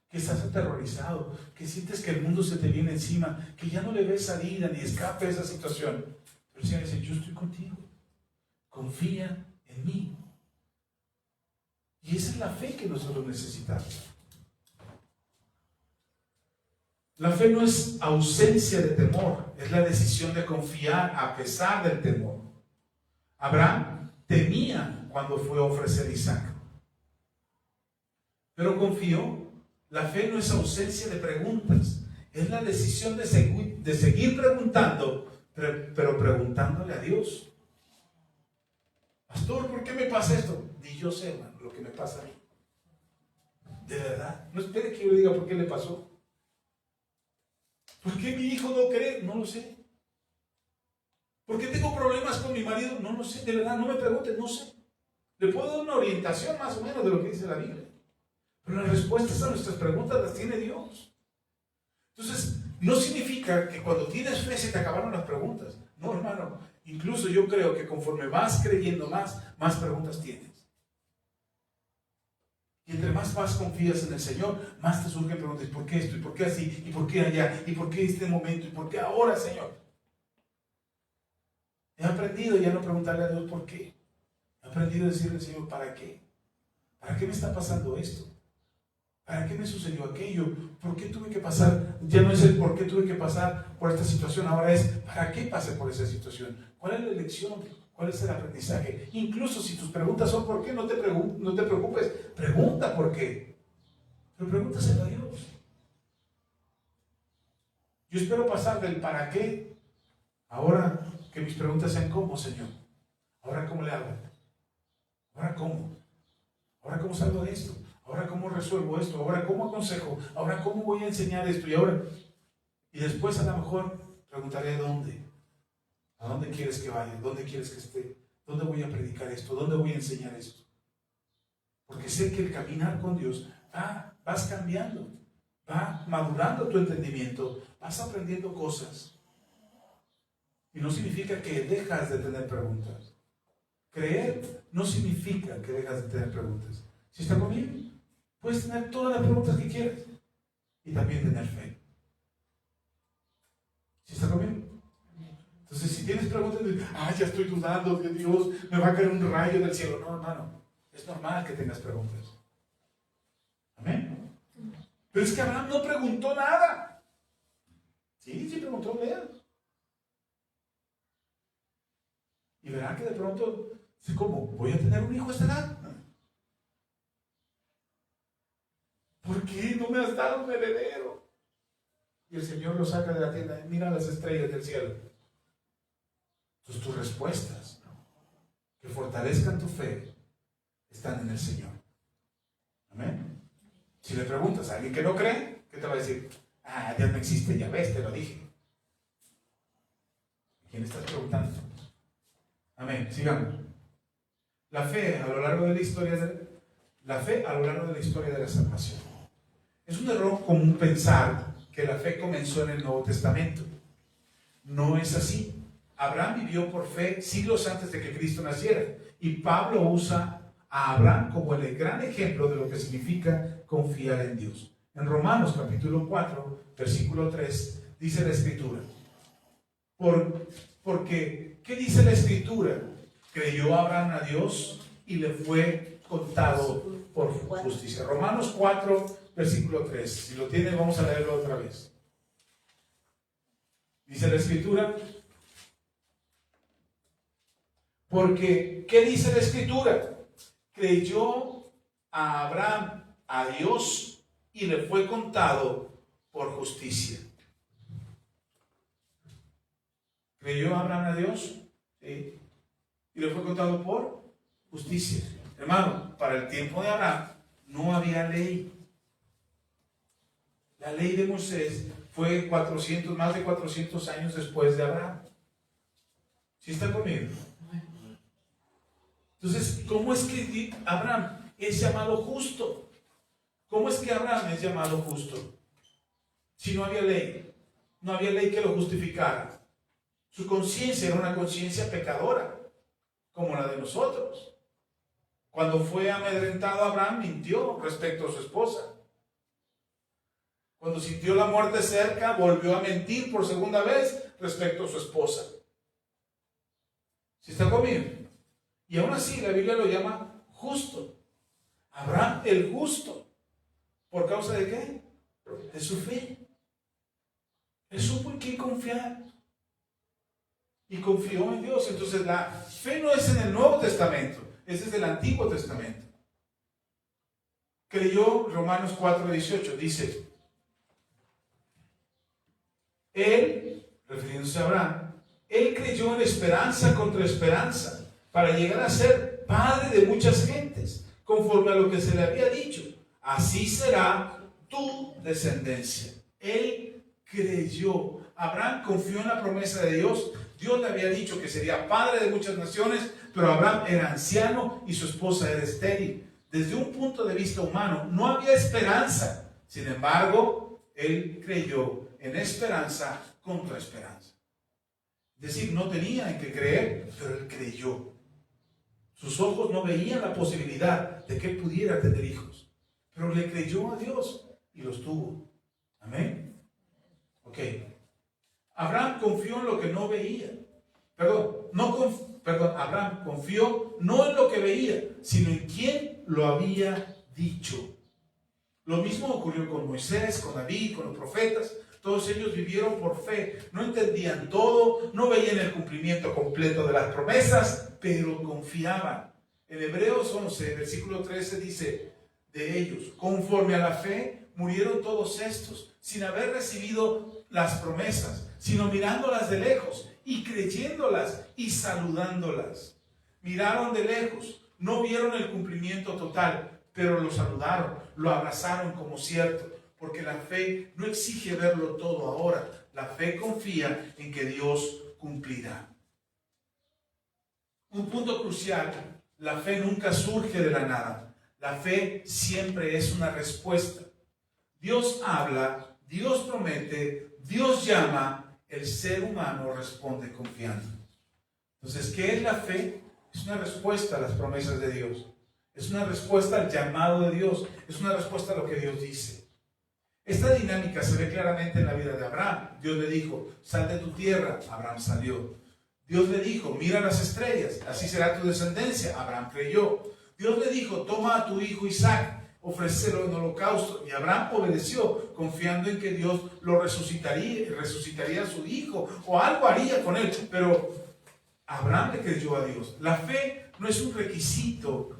que estás aterrorizado, que sientes que el mundo se te viene encima, que ya no le ves salida ni escape a esa situación. Pero el Señor dice, yo estoy contigo. Confía en mí. Y esa es la fe que nosotros necesitamos. La fe no es ausencia de temor, es la decisión de confiar a pesar del temor. Abraham temía cuando fue a ofrecer a Isaac, pero confió. La fe no es ausencia de preguntas, es la decisión de seguir preguntando, pero preguntándole a Dios. Pastor, ¿por qué me pasa esto? Ni yo sé, hermano, lo que me pasa a mí. De verdad, no espere que yo le diga por qué le pasó. ¿Por qué mi hijo no cree? No lo sé. ¿Por qué tengo problemas con mi marido? No lo sé, de verdad, no me pregunten, no sé. Le puedo dar una orientación más o menos de lo que dice la Biblia. Pero las respuestas a nuestras preguntas las tiene Dios. Entonces, no significa que cuando tienes fe se te acabaron las preguntas. No, hermano. Incluso yo creo que conforme vas creyendo más preguntas tienes. Y entre más confías en el Señor, más te surgen preguntas. ¿Por qué esto? ¿Y por qué así? ¿Y por qué allá? ¿Y por qué este momento? ¿Y por qué ahora, Señor? He aprendido ya no preguntarle a Dios por qué. He aprendido a decirle al Señor, ¿para qué? ¿Para qué me está pasando esto? ¿Para qué me sucedió aquello? ¿Por qué tuve que pasar? Ya no es el por qué tuve que pasar por esta situación, ahora es ¿para qué pasé por esa situación? ¿Cuál es la lección? ¿Cuál es el aprendizaje? Incluso si tus preguntas son ¿por qué? No te preocupes, pregunta por qué. Pero pregúntaselo a Dios. Yo espero pasar del ¿para qué? Ahora que mis preguntas sean ¿cómo, Señor? ¿Ahora cómo le hago? ¿Ahora cómo? ¿Ahora cómo salgo de esto? ¿Ahora cómo resuelvo esto? ¿Ahora cómo aconsejo? ¿Ahora cómo voy a enseñar esto? Y después a lo mejor preguntaré ¿dónde? ¿A dónde quieres que vaya? ¿Dónde quieres que esté? ¿Dónde voy a predicar esto? ¿Dónde voy a enseñar esto? Porque sé que el caminar con Dios vas cambiando, va madurando tu entendimiento, vas aprendiendo cosas. Y no significa que dejas de tener preguntas. Creer no significa que dejas de tener preguntas. ¿Sí está conmigo? Puedes tener todas las preguntas que quieras y también tener fe. ¿Sí está conmigo? Entonces, si tienes preguntas de, ya estoy dudando de Dios, me va a caer un rayo del cielo. No, hermano, es normal que tengas preguntas. Amén. Pero es que Abraham no preguntó nada. Sí, sí preguntó, lean. Y verán que de pronto, ¿cómo? ¿Voy a tener un hijo a esta edad? ¿Por qué no me has dado un heredero? Y el Señor lo saca de la tienda. Mira las estrellas del cielo. Entonces tus respuestas que fortalezcan tu fe están en el Señor. Amén. Si le preguntas a alguien que no cree, ¿qué te va a decir? Ah, Dios no existe, ya ves, te lo dije. ¿A quién estás preguntando? Amén. Sigamos. La fe a lo largo de la historia de la salvación. Es un error común pensar que la fe comenzó en el Nuevo Testamento. No es así. Abraham vivió por fe siglos antes de que Cristo naciera. Y Pablo usa a Abraham como el gran ejemplo de lo que significa confiar en Dios. En Romanos capítulo 4, versículo 3, dice la Escritura. Porque, ¿qué dice la Escritura? Creyó Abraham a Dios y le fue contado por justicia. Romanos 4, versículo 3. Si lo tienen, vamos a leerlo otra vez. Dice la Escritura. Porque, ¿qué dice la Escritura? Creyó a Abraham a Dios y le fue contado por justicia. ¿Creyó Abraham a Dios? Sí. Y le fue contado por justicia. Hermano, para el tiempo de Abraham no había ley. La ley de Moisés fue más de 400 años después de Abraham. ¿Sí está conmigo? Entonces, ¿cómo es que Abraham es llamado justo? ¿Cómo es que Abraham es llamado justo? Si no había ley, no había ley que lo justificara. Su conciencia era una conciencia pecadora, como la de nosotros. Cuando fue amedrentado, Abraham mintió respecto a su esposa. Cuando sintió la muerte cerca, volvió a mentir por segunda vez respecto a su esposa. ¿Sí está conmigo? Y aún así la Biblia lo llama justo. Abraham el justo. ¿Por causa de qué? De su fe. Él supo en quién confiar. Y confió en Dios. Entonces la fe no es en el Nuevo Testamento, es desde el Antiguo Testamento. Creyó, Romanos 4:18, dice, él, refiriéndose a Abraham, él creyó en esperanza contra esperanza, para llegar a ser padre de muchas gentes, conforme a lo que se le había dicho, así será tu descendencia. Él creyó. Abraham confió en la promesa de Dios. Dios le había dicho que sería padre de muchas naciones, pero Abraham era anciano y su esposa era estéril. Desde un punto de vista humano, no había esperanza. Sin embargo, él creyó en esperanza contra esperanza. Es decir, no tenía en qué creer, pero él creyó. Sus ojos no veían la posibilidad de que él pudiera tener hijos, pero le creyó a Dios y los tuvo. Amén. Ok. Abraham confió en lo que no veía. Abraham confió no en lo que veía, sino en quien lo había dicho. Lo mismo ocurrió con Moisés, con David, con los profetas. Todos ellos vivieron por fe. No entendían todo, no veían el cumplimiento completo de las promesas, pero confiaban. En Hebreos 11, versículo 13 dice de ellos, conforme a la fe murieron todos estos, sin haber recibido las promesas, sino mirándolas de lejos y creyéndolas y saludándolas. Miraron de lejos, no vieron el cumplimiento total, pero lo saludaron, lo abrazaron como cierto, porque la fe no exige verlo todo ahora. La fe confía en que Dios cumplirá. Un punto crucial, la fe nunca surge de la nada. La fe siempre es una respuesta. Dios habla, Dios promete, Dios llama, el ser humano responde confiando. Entonces, ¿qué es la fe? Es una respuesta a las promesas de Dios. Es una respuesta al llamado de Dios. Es una respuesta a lo que Dios dice. Esta dinámica se ve claramente en la vida de Abraham. Dios le dijo, sal de tu tierra. Abraham salió. Dios le dijo, mira las estrellas, así será tu descendencia. Abraham creyó. Dios le dijo, toma a tu hijo Isaac. ofrécelo en holocausto. Y Abraham obedeció, confiando en que Dios lo resucitaría a su hijo, o algo haría con él. Pero Abraham le creyó a Dios. La fe no es un requisito,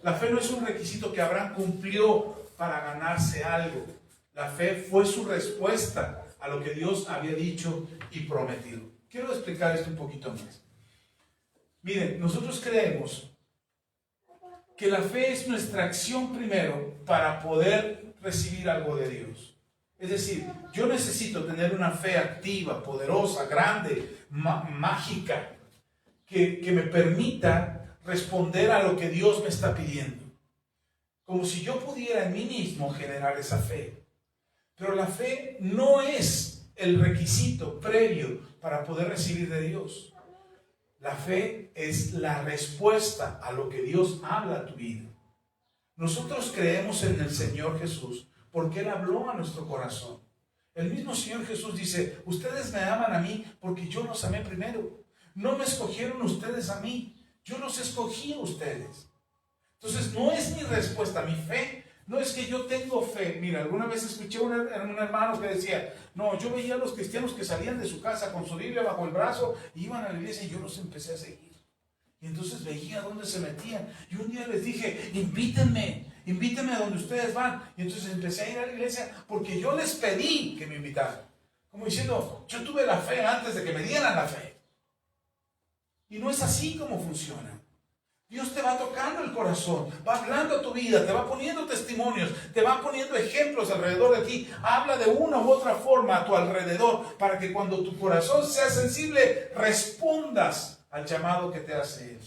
la fe no es un requisito que Abraham cumplió para ganarse algo. La fe fue su respuesta a lo que Dios había dicho y prometido. Quiero explicar esto un poquito más. Miren, nosotros creemos que la fe es nuestra acción primero para poder recibir algo de Dios. Es decir, yo necesito tener una fe activa, poderosa, grande, mágica, que me permita responder a lo que Dios me está pidiendo. Como si yo pudiera en mí mismo generar esa fe. Pero la fe no es el requisito previo para poder recibir de Dios. La fe es la respuesta a lo que Dios habla a tu vida. Nosotros creemos en el Señor Jesús porque Él habló a nuestro corazón. El mismo Señor Jesús dice, ustedes me aman a mí porque yo los amé primero. No me escogieron ustedes a mí, yo los escogí a ustedes. Entonces no es mi respuesta, mi fe. No es que yo tengo fe. Mira, alguna vez escuché a un hermano que decía, no, yo veía a los cristianos que salían de su casa con su Biblia bajo el brazo y iban a la iglesia y yo los empecé a seguir. Y entonces veía dónde se metían. Y un día les dije, invítenme a donde ustedes van. Y entonces empecé a ir a la iglesia porque yo les pedí que me invitaran. Como diciendo, yo tuve la fe antes de que me dieran la fe. Y no es así como funciona. Dios te va tocando el corazón, va hablando a tu vida, te va poniendo testimonios, te va poniendo ejemplos alrededor de ti. Habla de una u otra forma a tu alrededor para que cuando tu corazón sea sensible, respondas al llamado que te hace Él.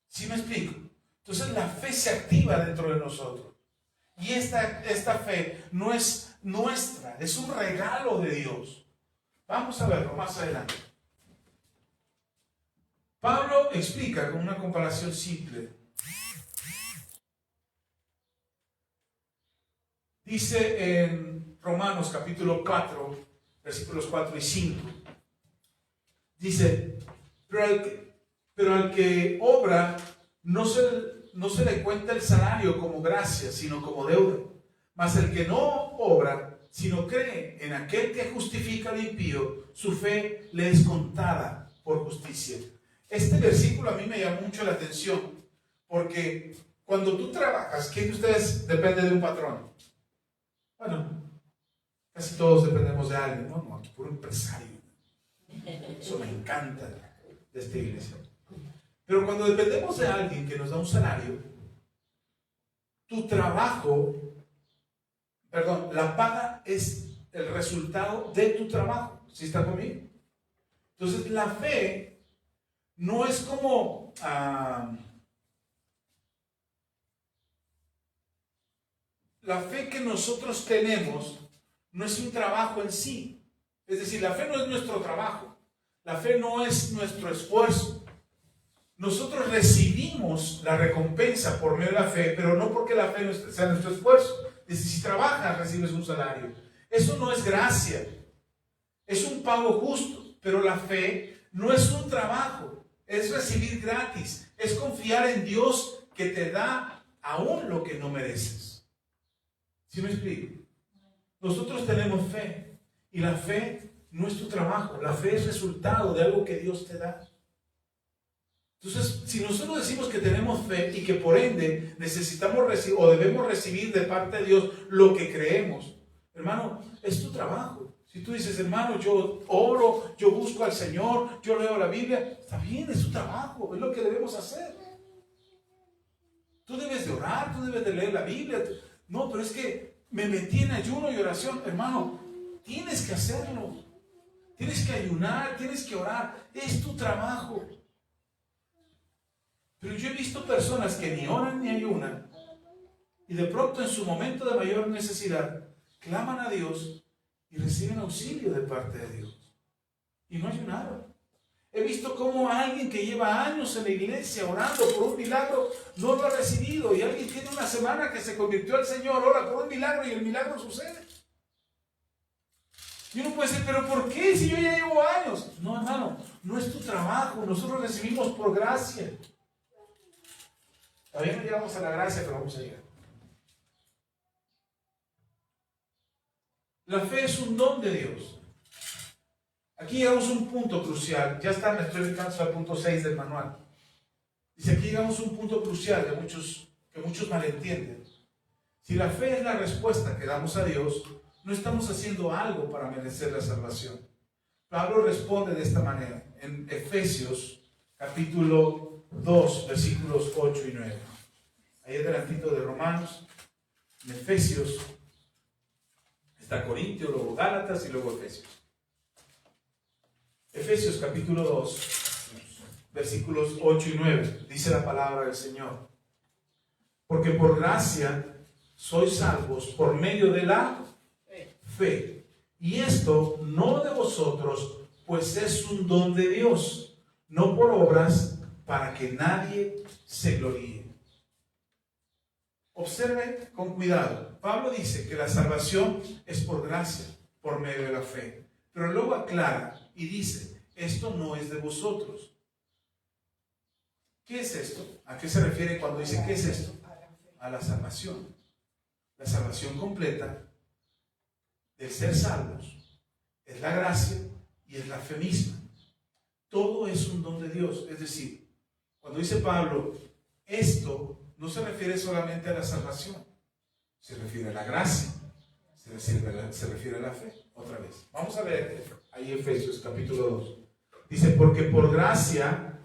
¿Sí me explico? Entonces la fe se activa dentro de nosotros. Y esta fe no es nuestra, es un regalo de Dios. Vamos a verlo más adelante. Pablo explica con una comparación simple. Dice en Romanos capítulo 4, versículos 4 y 5. Dice, pero al que obra no se le cuenta el salario como gracia, sino como deuda. Mas el que no obra, sino cree en aquel que justifica al impío, su fe le es contada por justicia. Este versículo a mí me llama mucho la atención, porque cuando tú trabajas, ¿quién de ustedes depende de un patrón? Bueno, casi todos dependemos de alguien, ¿no? Aquí puro empresario. Eso me encanta de esta iglesia. Pero cuando dependemos de alguien que nos da un salario, tu trabajo, la paga es el resultado de tu trabajo. ¿Sí está conmigo? Entonces la fe no es como la fe que nosotros tenemos no es un trabajo en sí. Es decir, la fe no es nuestro trabajo. La fe no es nuestro esfuerzo. Nosotros recibimos la recompensa por medio de la fe, pero no porque la fe sea nuestro esfuerzo. Es decir, si trabajas, recibes un salario. Eso no es gracia. Es un pago justo, pero la fe no es un trabajo. Es recibir gratis, es confiar en Dios que te da aún lo que no mereces. ¿Sí me explico? Nosotros tenemos fe y la fe no es tu trabajo, la fe es resultado de algo que Dios te da. Entonces, si nosotros decimos que tenemos fe y que por ende necesitamos recibir o debemos recibir de parte de Dios lo que creemos, hermano, es tu trabajo. Si tú dices, hermano, yo oro, yo busco al Señor, yo leo la Biblia, está bien, es tu trabajo, es lo que debemos hacer. Tú debes de orar, tú debes de leer la Biblia. No, pero es que me metí en ayuno y oración. Hermano, tienes que hacerlo. Tienes que ayunar, tienes que orar. Es tu trabajo. Pero yo he visto personas que ni oran ni ayunan y de pronto en su momento de mayor necesidad claman a Dios y reciben auxilio de parte de Dios. Y no ayunaron. He visto cómo alguien que lleva años en la iglesia orando por un milagro no lo ha recibido. Y alguien tiene una semana que se convirtió al Señor, ora por un milagro y el milagro sucede. Y uno puede decir, pero ¿por qué si yo ya llevo años? No, hermano, no es tu trabajo. Nosotros recibimos por gracia. Todavía no llegamos a la gracia, pero vamos a llegar. La fe es un don de Dios. Aquí llegamos a un punto crucial. Ya está, me estoy ubicando al punto 6 del manual. Dice, aquí llegamos a un punto crucial que muchos malentienden. Si la fe es la respuesta que damos a Dios, no estamos haciendo algo para merecer la salvación. Pablo responde de esta manera en Efesios capítulo 2, versículos 8 y 9. Ahí adelantito de Romanos, en Efesios, está Corintios, luego Gálatas y luego Efesios. Efesios capítulo 2, versículos 8 y 9, dice la palabra del Señor. Porque por gracia sois salvos por medio de la fe. Y esto no de vosotros, pues es un don de Dios, no por obras, para que nadie se gloríe. Observe con cuidado. Pablo dice que la salvación es por gracia, por medio de la fe. Pero luego aclara y dice, esto no es de vosotros. ¿Qué es esto? ¿A qué se refiere cuando dice qué es esto? A la salvación. La salvación completa de ser salvos es la gracia y es la fe misma. Todo es un don de Dios. Es decir, cuando dice Pablo, esto no se refiere solamente a la salvación, se refiere a la gracia, se refiere a la fe. Otra vez, vamos a ver ahí Efesios capítulo 2. Dice, porque por gracia,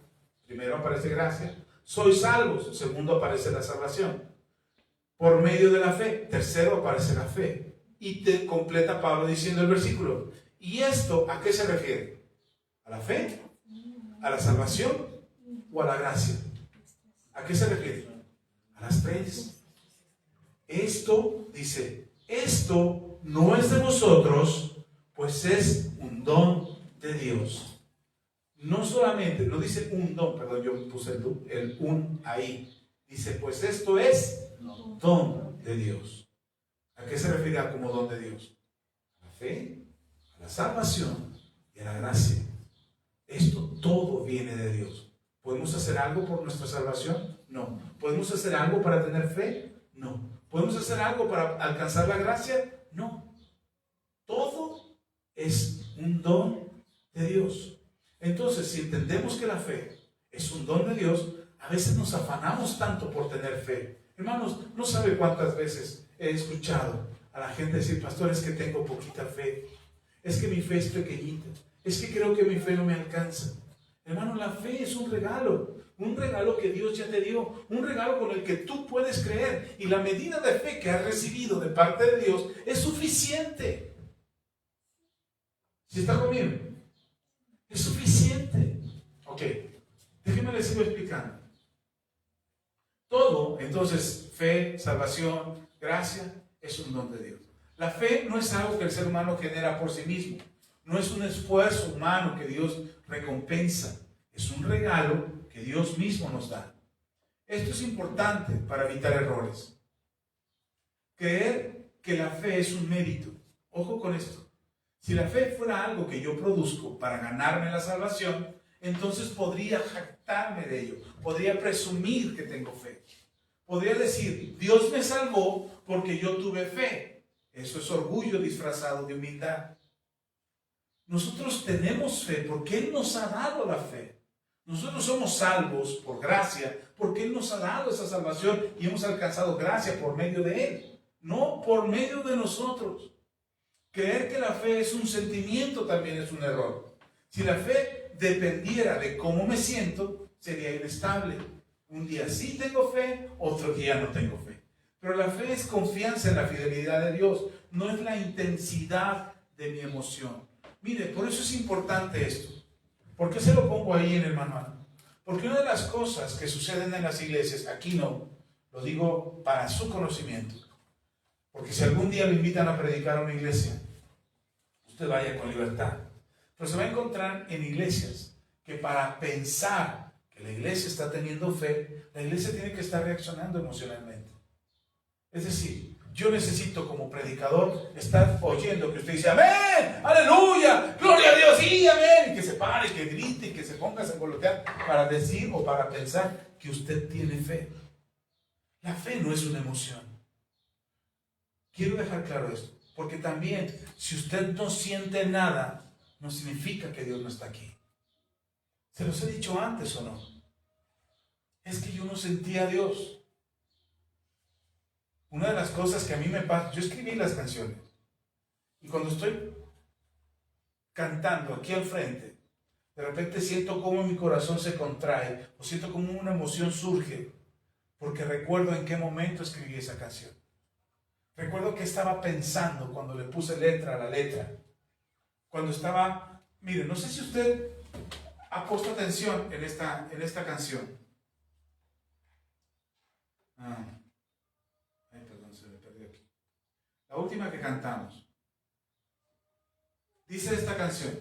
primero aparece gracia, sois salvos, segundo aparece la salvación, por medio de la fe, tercero aparece la fe. Y te completa Pablo diciendo el versículo, ¿y esto a qué se refiere? ¿A la fe? ¿A la salvación? ¿O a la gracia? ¿A qué se refiere? A las tres. Esto, dice, esto no es de vosotros, pues es un don de Dios. No solamente, no dice un don, perdón, yo puse el un ahí. Dice, pues esto es don de Dios. ¿A qué se refiere como don de Dios? A la fe, a la salvación y a la gracia. Esto todo viene de Dios. ¿Podemos hacer algo por nuestra salvación? No. ¿Podemos hacer algo para tener fe? No. ¿Podemos hacer algo para alcanzar la gracia? No. Todo es un don de Dios. Entonces, si entendemos que la fe es un don de Dios, a veces nos afanamos tanto por tener fe. Hermanos, no sabe cuántas veces he escuchado a la gente decir, pastor, es que tengo poquita fe. Es que mi fe es pequeñita. Es que creo que mi fe no me alcanza. Hermano, la fe es un regalo que Dios ya te dio, un regalo con el que tú puedes creer, y la medida de fe que has recibido de parte de Dios es suficiente. ¿Sí está conmigo? Es suficiente. Ok, déjenme les sigo explicando. Todo, entonces, fe, salvación, gracia, es un don de Dios. La fe no es algo que el ser humano genera por sí mismo. No es un esfuerzo humano que Dios recompensa. Es un regalo que Dios mismo nos da. Esto es importante para evitar errores. Creer que la fe es un mérito. Ojo con esto. Si la fe fuera algo que yo produzco para ganarme la salvación, entonces podría jactarme de ello. Podría presumir que tengo fe. Podría decir, Dios me salvó porque yo tuve fe. Eso es orgullo disfrazado de humildad. Nosotros tenemos fe porque Él nos ha dado la fe. Nosotros somos salvos por gracia porque Él nos ha dado esa salvación y hemos alcanzado gracia por medio de Él, no por medio de nosotros. Creer que la fe es un sentimiento también es un error. Si la fe dependiera de cómo me siento, sería inestable. Un día sí tengo fe, otro día no tengo fe. Pero la fe es confianza en la fidelidad de Dios, no es la intensidad de mi emoción. Mire, por eso es importante esto. ¿Por qué se lo pongo ahí en el manual? Porque una de las cosas que suceden en las iglesias, aquí no, lo digo para su conocimiento, porque si algún día lo invitan a predicar a una iglesia, usted vaya con libertad. Pero se va a encontrar en iglesias que para pensar que la iglesia está teniendo fe, la iglesia tiene que estar reaccionando emocionalmente. Es decir, yo necesito como predicador estar oyendo que usted dice amén, aleluya, gloria a Dios, sí, amén, y que se pare, que grite, que se ponga a sangolotear para decir o para pensar que usted tiene fe. La fe no es una emoción. Quiero dejar claro esto, porque también si usted no siente nada, no significa que Dios no está aquí. ¿Se los he dicho antes o no? Es que yo no sentía a Dios. Una de las cosas que a mí me pasa, yo escribí las canciones, y cuando estoy cantando aquí al frente, de repente siento cómo mi corazón se contrae, o siento como una emoción surge, porque recuerdo en qué momento escribí esa canción. Recuerdo que estaba pensando cuando le puse letra a la letra. Cuando estaba, mire, no sé si usted ha puesto atención en esta canción. Ay, perdón, se me perdió aquí. La última que cantamos. Dice esta canción.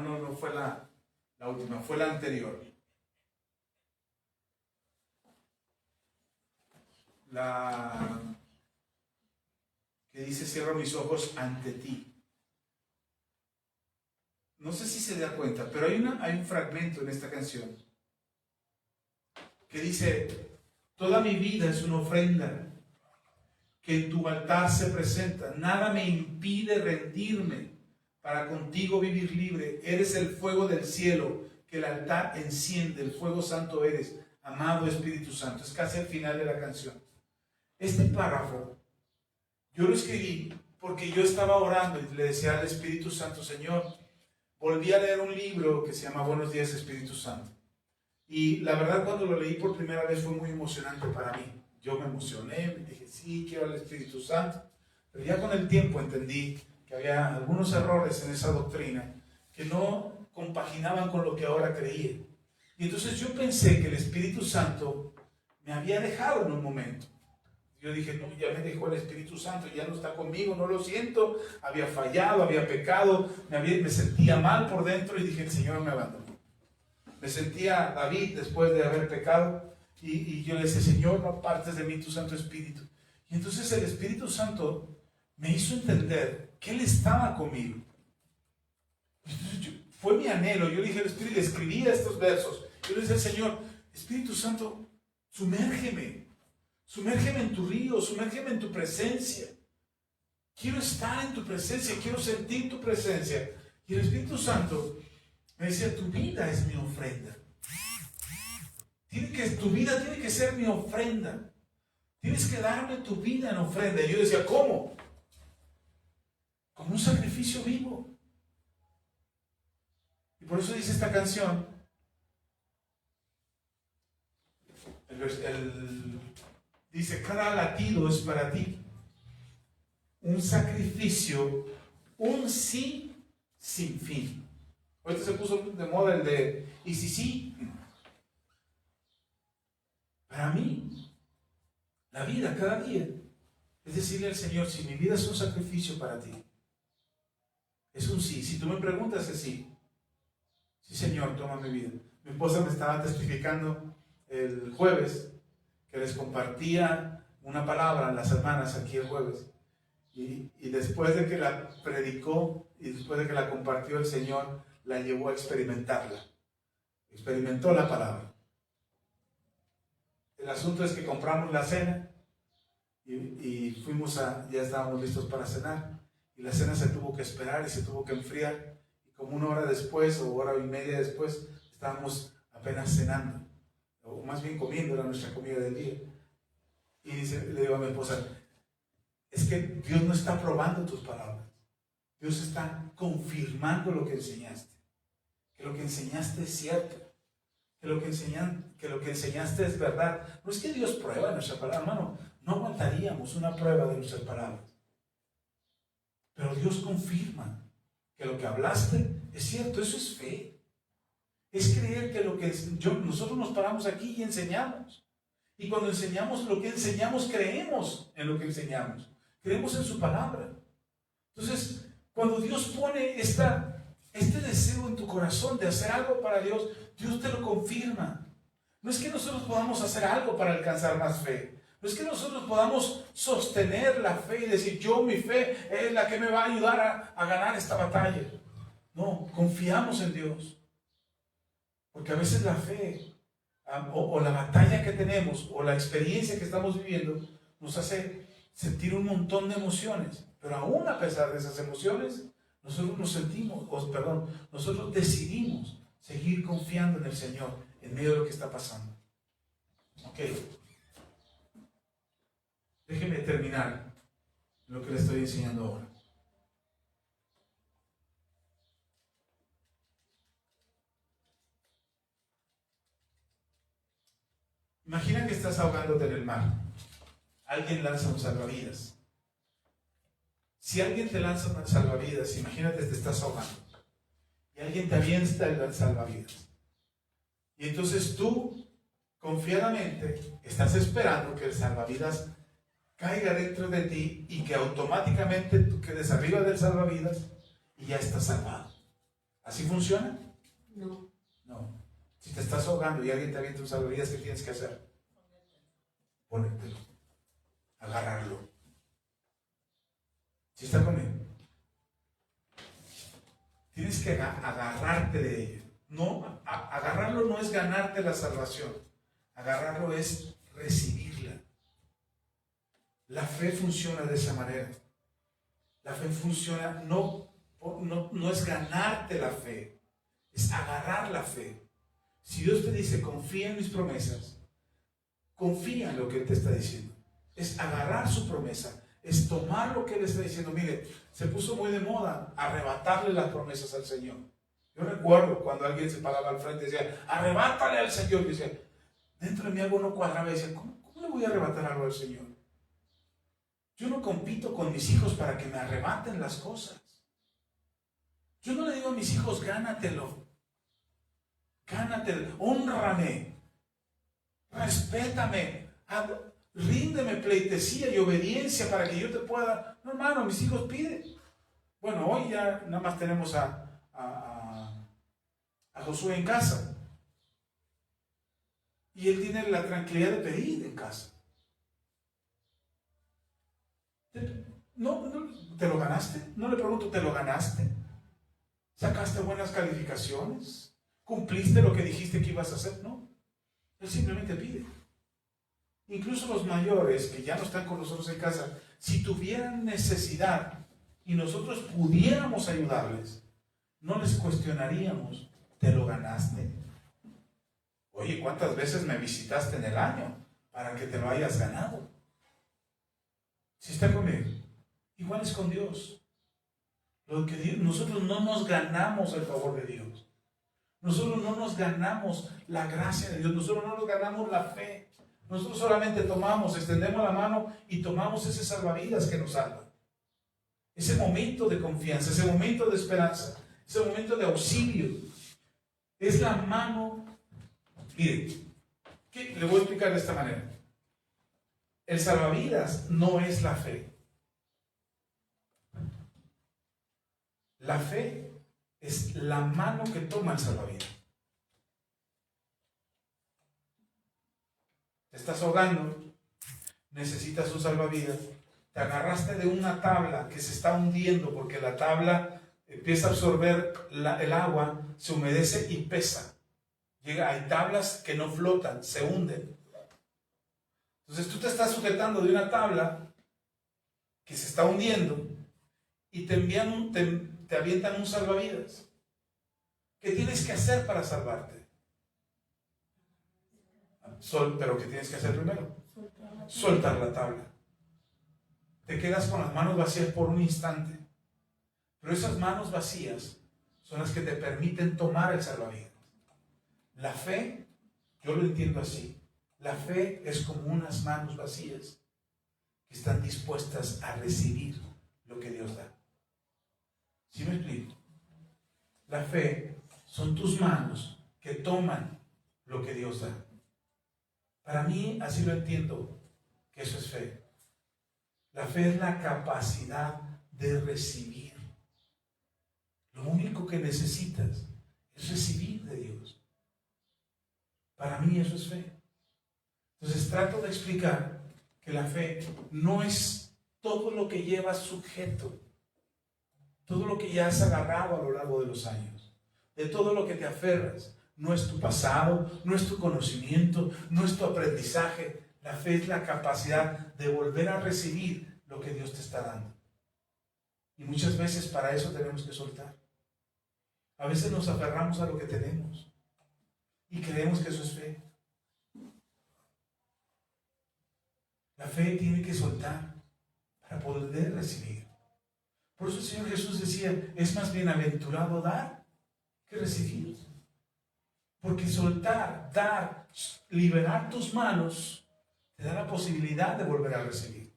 No fue la última, fue la anterior. La que dice, cierro mis ojos ante ti. No sé si se da cuenta, pero hay un fragmento en esta canción que dice, toda mi vida es una ofrenda que en tu altar se presenta. Nada me impide rendirme para contigo vivir libre. Eres el fuego del cielo que el altar enciende. El fuego santo eres, amado Espíritu Santo. Es casi el final de la canción. Este párrafo yo lo escribí porque yo estaba orando y le decía al Espíritu Santo, Señor, volví a leer un libro que se llama Buenos días Espíritu Santo. Y la verdad, cuando lo leí por primera vez fue muy emocionante para mí. Yo me emocioné, me dije, sí, quiero al Espíritu Santo. Pero ya con el tiempo entendí que había algunos errores en esa doctrina que no compaginaban con lo que ahora creía. Y entonces yo pensé que el Espíritu Santo me había dejado en un momento. Yo dije, no, ya me dejó el Espíritu Santo, ya no está conmigo, no lo siento, había fallado, había pecado, me sentía mal por dentro y dije, el Señor me abandonó. Me sentía David después de haber pecado y yo le decía, Señor, no apartes de mí tu Santo Espíritu. Y entonces el Espíritu Santo me hizo entender que Él estaba conmigo. Entonces fue mi anhelo, yo le dije al Espíritu, escribía estos versos. Yo le decía al Señor, Espíritu Santo, sumérgeme en tu río, sumérgeme en tu presencia. Quiero estar en tu presencia, quiero sentir tu presencia. Y el Espíritu Santo me decía, tu vida es mi ofrenda. Tu vida tiene que ser mi ofrenda. Tienes que darme tu vida en ofrenda. Y yo decía, ¿cómo? Como un sacrificio vivo. Y por eso dice esta canción, dice, cada latido es para ti un sacrificio, un sí sin fin. Ahorita se puso de moda el de, y si sí. Para mí, la vida cada día es decirle al Señor, si mi vida es un sacrificio para ti, es un sí. Si tú me preguntas, es sí. Sí, Señor, toma mi vida. Mi esposa me estaba testificando el jueves que les compartía una palabra a las hermanas aquí el jueves. Y después de que la predicó y después de que la compartió el Señor, la llevó a experimentarla. Experimentó la palabra. El asunto es que compramos la cena y ya estábamos listos para cenar. Y la cena se tuvo que esperar y se tuvo que enfriar. Y como una hora después o hora y media después, estábamos apenas cenando. O más bien comiendo, era nuestra comida del día. Y le digo a mi esposa, es que Dios no está probando tus palabras. Dios está confirmando lo que enseñaste. Que lo que enseñaste es cierto. Que lo que enseñaste es verdad. No es que Dios prueba nuestra palabra, hermano. No aguantaríamos una prueba de nuestras palabras. Pero Dios confirma que lo que hablaste es cierto. Eso es fe. Es creer que nosotros nos paramos aquí y enseñamos. Y cuando enseñamos lo que enseñamos, creemos en lo que enseñamos. Creemos en su palabra. Entonces, cuando Dios pone este deseo en tu corazón de hacer algo para Dios, Dios te lo confirma. No es que nosotros podamos hacer algo para alcanzar más fe. No es que nosotros podamos sostener la fe y decir, mi fe es la que me va a ayudar a ganar esta batalla. No, confiamos en Dios. Porque a veces la fe o la batalla que tenemos o la experiencia que estamos viviendo nos hace sentir un montón de emociones. Pero aún a pesar de esas emociones, nosotros decidimos seguir confiando en el Señor en medio de lo que está pasando. Ok. Déjeme terminar lo que le estoy enseñando ahora. Imagina que estás ahogándote en el mar. Alguien lanza un salvavidas. Si alguien te lanza un salvavidas, imagínate que te estás ahogando. Y alguien te avienta el salvavidas. Y entonces tú, confiadamente, estás esperando que el salvavidas caiga dentro de ti y que automáticamente tú quedes arriba del salvavidas y ya estás salvado. ¿Así funciona?
No.
No. Si te estás ahogando y alguien te avienta un salvavidas, ¿qué tienes que hacer? Ponértelo. Agarrarlo. ¿Sí está conmigo? Tienes que agarrarte de ella. No, agarrarlo no es ganarte la salvación. Agarrarlo es recibirla. La fe funciona de esa manera. La fe funciona, no es ganarte la fe, es agarrar la fe. Si Dios te dice, confía en mis promesas, confía en lo que Él te está diciendo. Es agarrar su promesa, es tomar lo que Él está diciendo. Mire, se puso muy de moda arrebatarle las promesas al Señor. Yo recuerdo cuando alguien se paraba al frente y decía, arrebátale al Señor. Y decía, dentro de mí algo no cuadraba y decía, ¿cómo le voy a arrebatar algo al Señor? Yo no compito con mis hijos para que me arrebaten las cosas. Yo no le digo a mis hijos, gánatelo, hónrame, respétame, ríndeme pleitesía y obediencia para que yo te pueda. No, hermano, mis hijos piden. Bueno, hoy ya nada más tenemos a Josué en casa. Y él tiene la tranquilidad de pedir en casa. No, ¿te lo ganaste? No le pregunto, ¿te lo ganaste? ¿Sacaste buenas calificaciones? ¿Cumpliste lo que dijiste que ibas a hacer? No. Él simplemente pide. Incluso los mayores que ya no están con nosotros en casa, si tuvieran necesidad y nosotros pudiéramos ayudarles, no les cuestionaríamos, ¿te lo ganaste? Oye, ¿cuántas veces me visitaste en el año para que te lo hayas ganado? ¿Sí está conmigo? Igual es con Dios. Nosotros no nos ganamos el favor de Dios. Nosotros no nos ganamos la gracia de Dios. Nosotros no nos ganamos la fe. Nosotros solamente extendemos la mano y tomamos ese salvavidas que nos salva. Ese momento de confianza, ese momento de esperanza, ese momento de auxilio. Es la mano. Mire, le voy a explicar de esta manera. El salvavidas no es la fe. La fe es la mano que toma el salvavidas. Te estás ahogando, necesitas un salvavidas, te agarraste de una tabla que se está hundiendo porque la tabla empieza a absorber el agua, se humedece y pesa. Hay tablas que no flotan, se hunden. Entonces tú te estás sujetando de una tabla que se está hundiendo y te avientan un salvavidas. ¿Qué tienes que hacer para salvarte? Pero ¿qué tienes que hacer primero? Soltar la tabla. Te quedas con las manos vacías por un instante. Pero esas manos vacías son las que te permiten tomar el salvavidas. La fe, yo lo entiendo así. La fe es como unas manos vacías que están dispuestas a recibir lo que Dios da. ¿Sí me explico? La fe son tus manos que toman lo que Dios da. Para mí, así lo entiendo, que eso es fe. La fe es la capacidad de recibir. Lo único que necesitas es recibir de Dios. Para mí eso es fe. Entonces trato de explicar que la fe no es todo lo que llevas sujeto, todo lo que ya has agarrado a lo largo de los años, de todo lo que te aferras. No es tu pasado, no es tu conocimiento, no es tu aprendizaje. La fe es la capacidad de volver a recibir lo que Dios te está dando. Y muchas veces para eso tenemos que soltar. A veces nos aferramos a lo que tenemos y creemos que eso es fe. La fe tiene que soltar para poder recibir. Por eso el Señor Jesús decía, es más bienaventurado dar que recibir. Porque soltar, dar, liberar tus manos, te da la posibilidad de volver a recibir.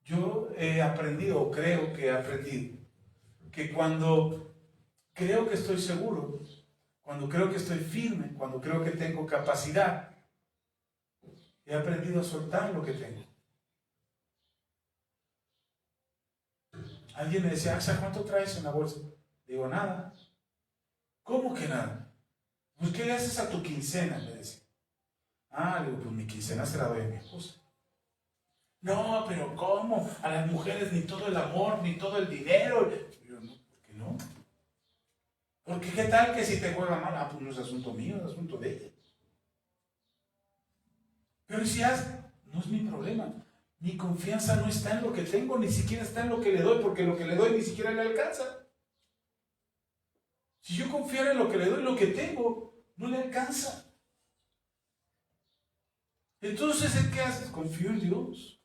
Yo he aprendido, o creo que he aprendido, que cuando creo que estoy seguro, cuando creo que estoy firme, cuando creo que tengo capacidad, he aprendido a soltar lo que tengo. Alguien me decía, Axa, ¿cuánto traes en la bolsa? Digo, nada. ¿Cómo que nada? Pues, ¿qué le haces a tu quincena? Me decía. Digo, pues mi quincena se la doy a mi esposa. No, pero ¿cómo? A las mujeres ni todo el amor, ni todo el dinero. Yo, no, ¿por qué no? Porque ¿qué tal que si te juega mal? Pues no es asunto mío, es asunto de ella. Pero si no es mi problema. Mi confianza no está en lo que tengo, ni siquiera está en lo que le doy, porque lo que le doy ni siquiera le alcanza. Si yo confiara en lo que le doy, lo que tengo, no le alcanza. Entonces, ¿qué haces? Confío en Dios.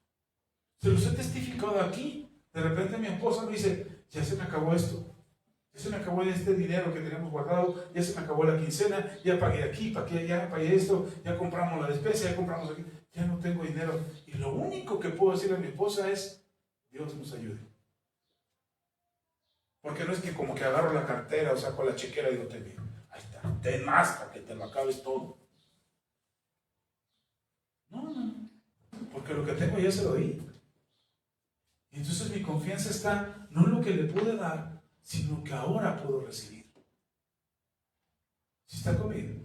Se los he testificado aquí. De repente mi esposa me dice, ya se me acabó esto. Ya se me acabó este dinero que teníamos guardado, ya se me acabó la quincena, ya pagué aquí, pagué allá, pagué esto, ya compramos la despensa, ya compramos aquí, ya no tengo dinero. Y lo único que puedo decirle a mi esposa es, Dios nos ayude. Porque no es que como que agarro la cartera o saco la chequera y digo, ten, ahí está, ten más para que te lo acabes todo. No, porque lo que tengo ya se lo di. Y entonces mi confianza está no en lo que le pude dar, sino que ahora puedo recibir. ¿Sí está conmigo?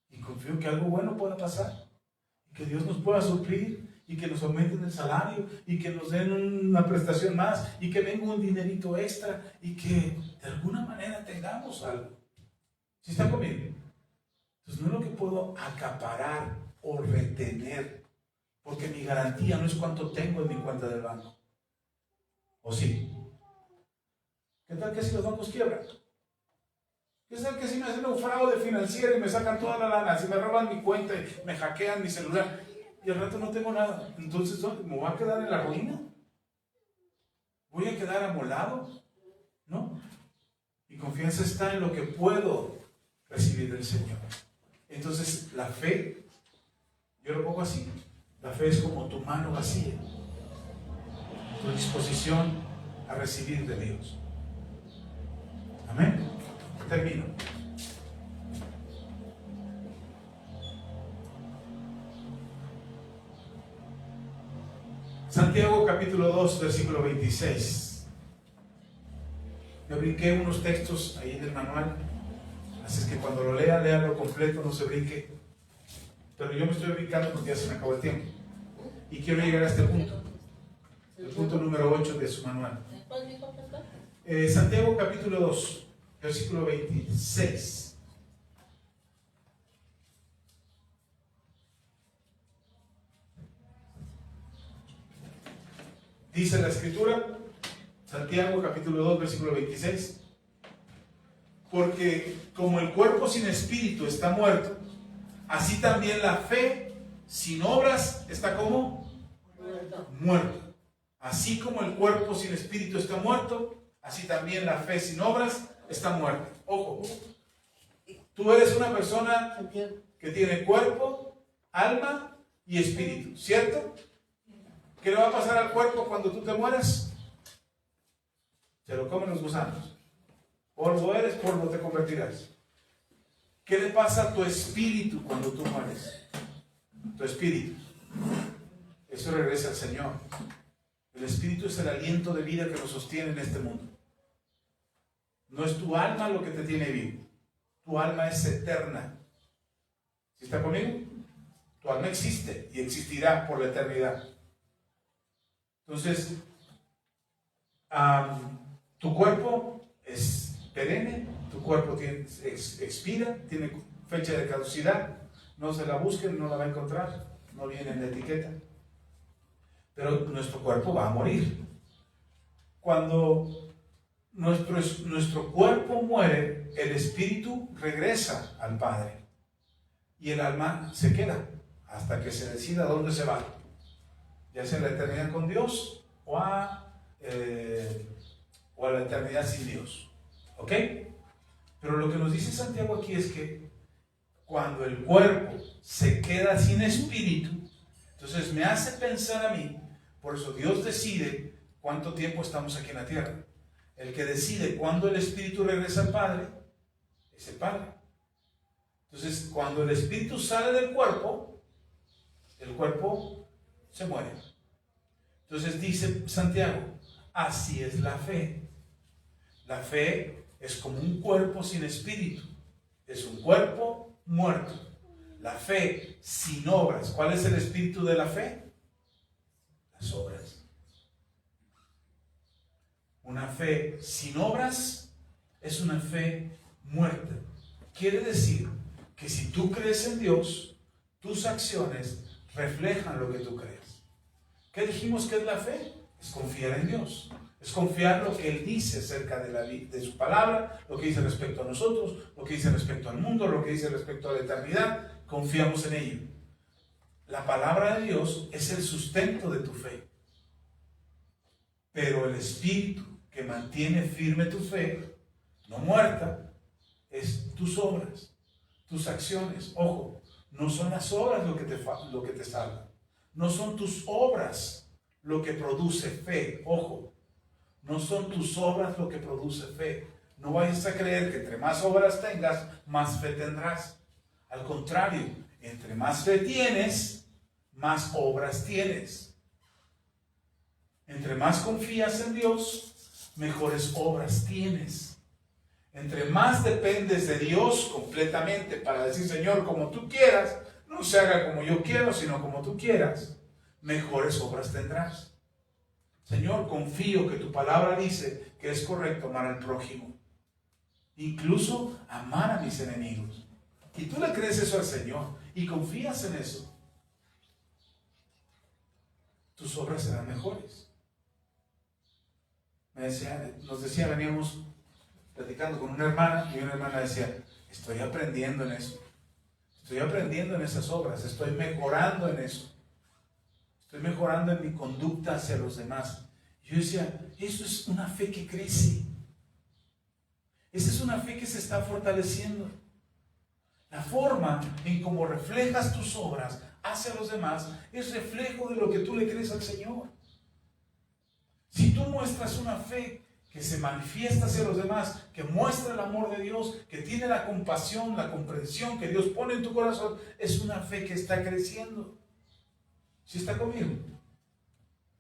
Y confío que algo bueno pueda pasar, y que Dios nos pueda suplir, y que nos aumenten el salario, y que nos den una prestación más, y que venga un dinerito extra, y que de alguna manera tengamos algo. ¿Sí está conmigo? Entonces no es lo que puedo acaparar o retener, porque mi garantía no es cuánto tengo en mi cuenta del banco. ¿O sí? ¿Qué tal que si los bancos quiebran? ¿Qué tal que si me hacen un fraude financiero y me sacan toda la lana? Si me roban mi cuenta y me hackean mi celular y al rato no tengo nada. Entonces, ¿me voy a quedar en la ruina? ¿Voy a quedar amolado? ¿No? Mi confianza está en lo que puedo recibir del Señor. Entonces, la fe, yo lo pongo así, la fe es como tu mano vacía, tu disposición a recibir de Dios. Amén. Termino. Santiago capítulo 2, versículo 26. Me brinqué unos textos ahí en el manual, así es que cuando lo lea, léalo completo, no se brinque. Pero yo me estoy brincando porque ya se me acabó el tiempo. Y quiero llegar a este punto. El punto número 8 de su manual. Santiago capítulo 2, versículo 26. Dice la escritura, Santiago capítulo 2, versículo 26. Porque como el cuerpo sin espíritu está muerto, así también la fe sin obras está como muerto. Así como el cuerpo sin espíritu está muerto, así también la fe sin obras está muerta. Ojo, tú eres una persona que tiene cuerpo, alma y espíritu, ¿cierto? ¿Qué le va a pasar al cuerpo cuando tú te mueras? Se lo comen los gusanos. Polvo eres, polvo te convertirás. ¿Qué le pasa a tu espíritu cuando tú mueres? Tu espíritu. Eso regresa al Señor. El espíritu es el aliento de vida que nos sostiene en este mundo. No es tu alma lo que te tiene vivo. Tu alma es eterna. ¿Sí está conmigo? Tu Tu alma existe y existirá por la eternidad. Entonces, tu cuerpo es perenne, tu cuerpo expira, tiene fecha de caducidad. No se la busquen, no la va a encontrar, no viene en la etiqueta. Pero nuestro cuerpo va a morir. Cuando nuestro cuerpo muere, el espíritu regresa al Padre y el alma se queda hasta que se decida dónde se va, ya sea la eternidad con Dios o a la eternidad sin Dios. ¿Ok? Pero lo que nos dice Santiago aquí es que cuando el cuerpo se queda sin espíritu, entonces me hace pensar a mí, por eso Dios decide cuánto tiempo estamos aquí en la tierra. El que decide cuándo el espíritu regresa al Padre es el Padre. Entonces, cuando el espíritu sale del cuerpo, el cuerpo se muere. Entonces dice Santiago, así es la fe. La fe es como un cuerpo sin espíritu. Es un cuerpo muerto. La fe sin obras. ¿Cuál es el espíritu de la fe? Las obras. Una fe sin obras es una fe muerta. Quiere decir que si tú crees en Dios, tus acciones reflejan lo que tú crees. ¿Qué dijimos que es la fe? Es confiar en Dios. Es confiar lo que Él dice acerca de su palabra, lo que dice respecto a nosotros, lo que dice respecto al mundo, lo que dice respecto a la eternidad. Confiamos en ello. La palabra de Dios es el sustento de tu fe. Pero el espíritu que mantiene firme tu fe, no muerta, es tus obras, tus acciones. Ojo, no son las obras lo que te salvan. No son tus obras lo que produce fe. Ojo, no son tus obras lo que produce fe. No vayas a creer que entre más obras tengas, más fe tendrás. Al contrario, entre más fe tienes, más obras tienes. Entre más confías en Dios, mejores obras tienes. Entre más dependes de Dios completamente para decir, Señor, como tú quieras, no se haga como yo quiero, sino como tú quieras, mejores obras tendrás. Señor, confío que tu palabra dice que es correcto amar al prójimo, incluso amar a mis enemigos. Y tú le crees eso al Señor y confías en eso, tus obras serán mejores. Nos decía, veníamos platicando con una hermana y una hermana decía, estoy aprendiendo en eso, estoy aprendiendo en esas obras, estoy mejorando en eso, estoy mejorando en mi conducta hacia los demás. Y yo decía, eso es una fe que crece, esa es una fe que se está fortaleciendo. La forma en cómo reflejas tus obras hacia los demás es reflejo de lo que tú le crees al Señor. Si tú muestras una fe que se manifiesta hacia los demás, que muestra el amor de Dios, que tiene la compasión, la comprensión que Dios pone en tu corazón, es una fe que está creciendo. ¿Sí está conmigo?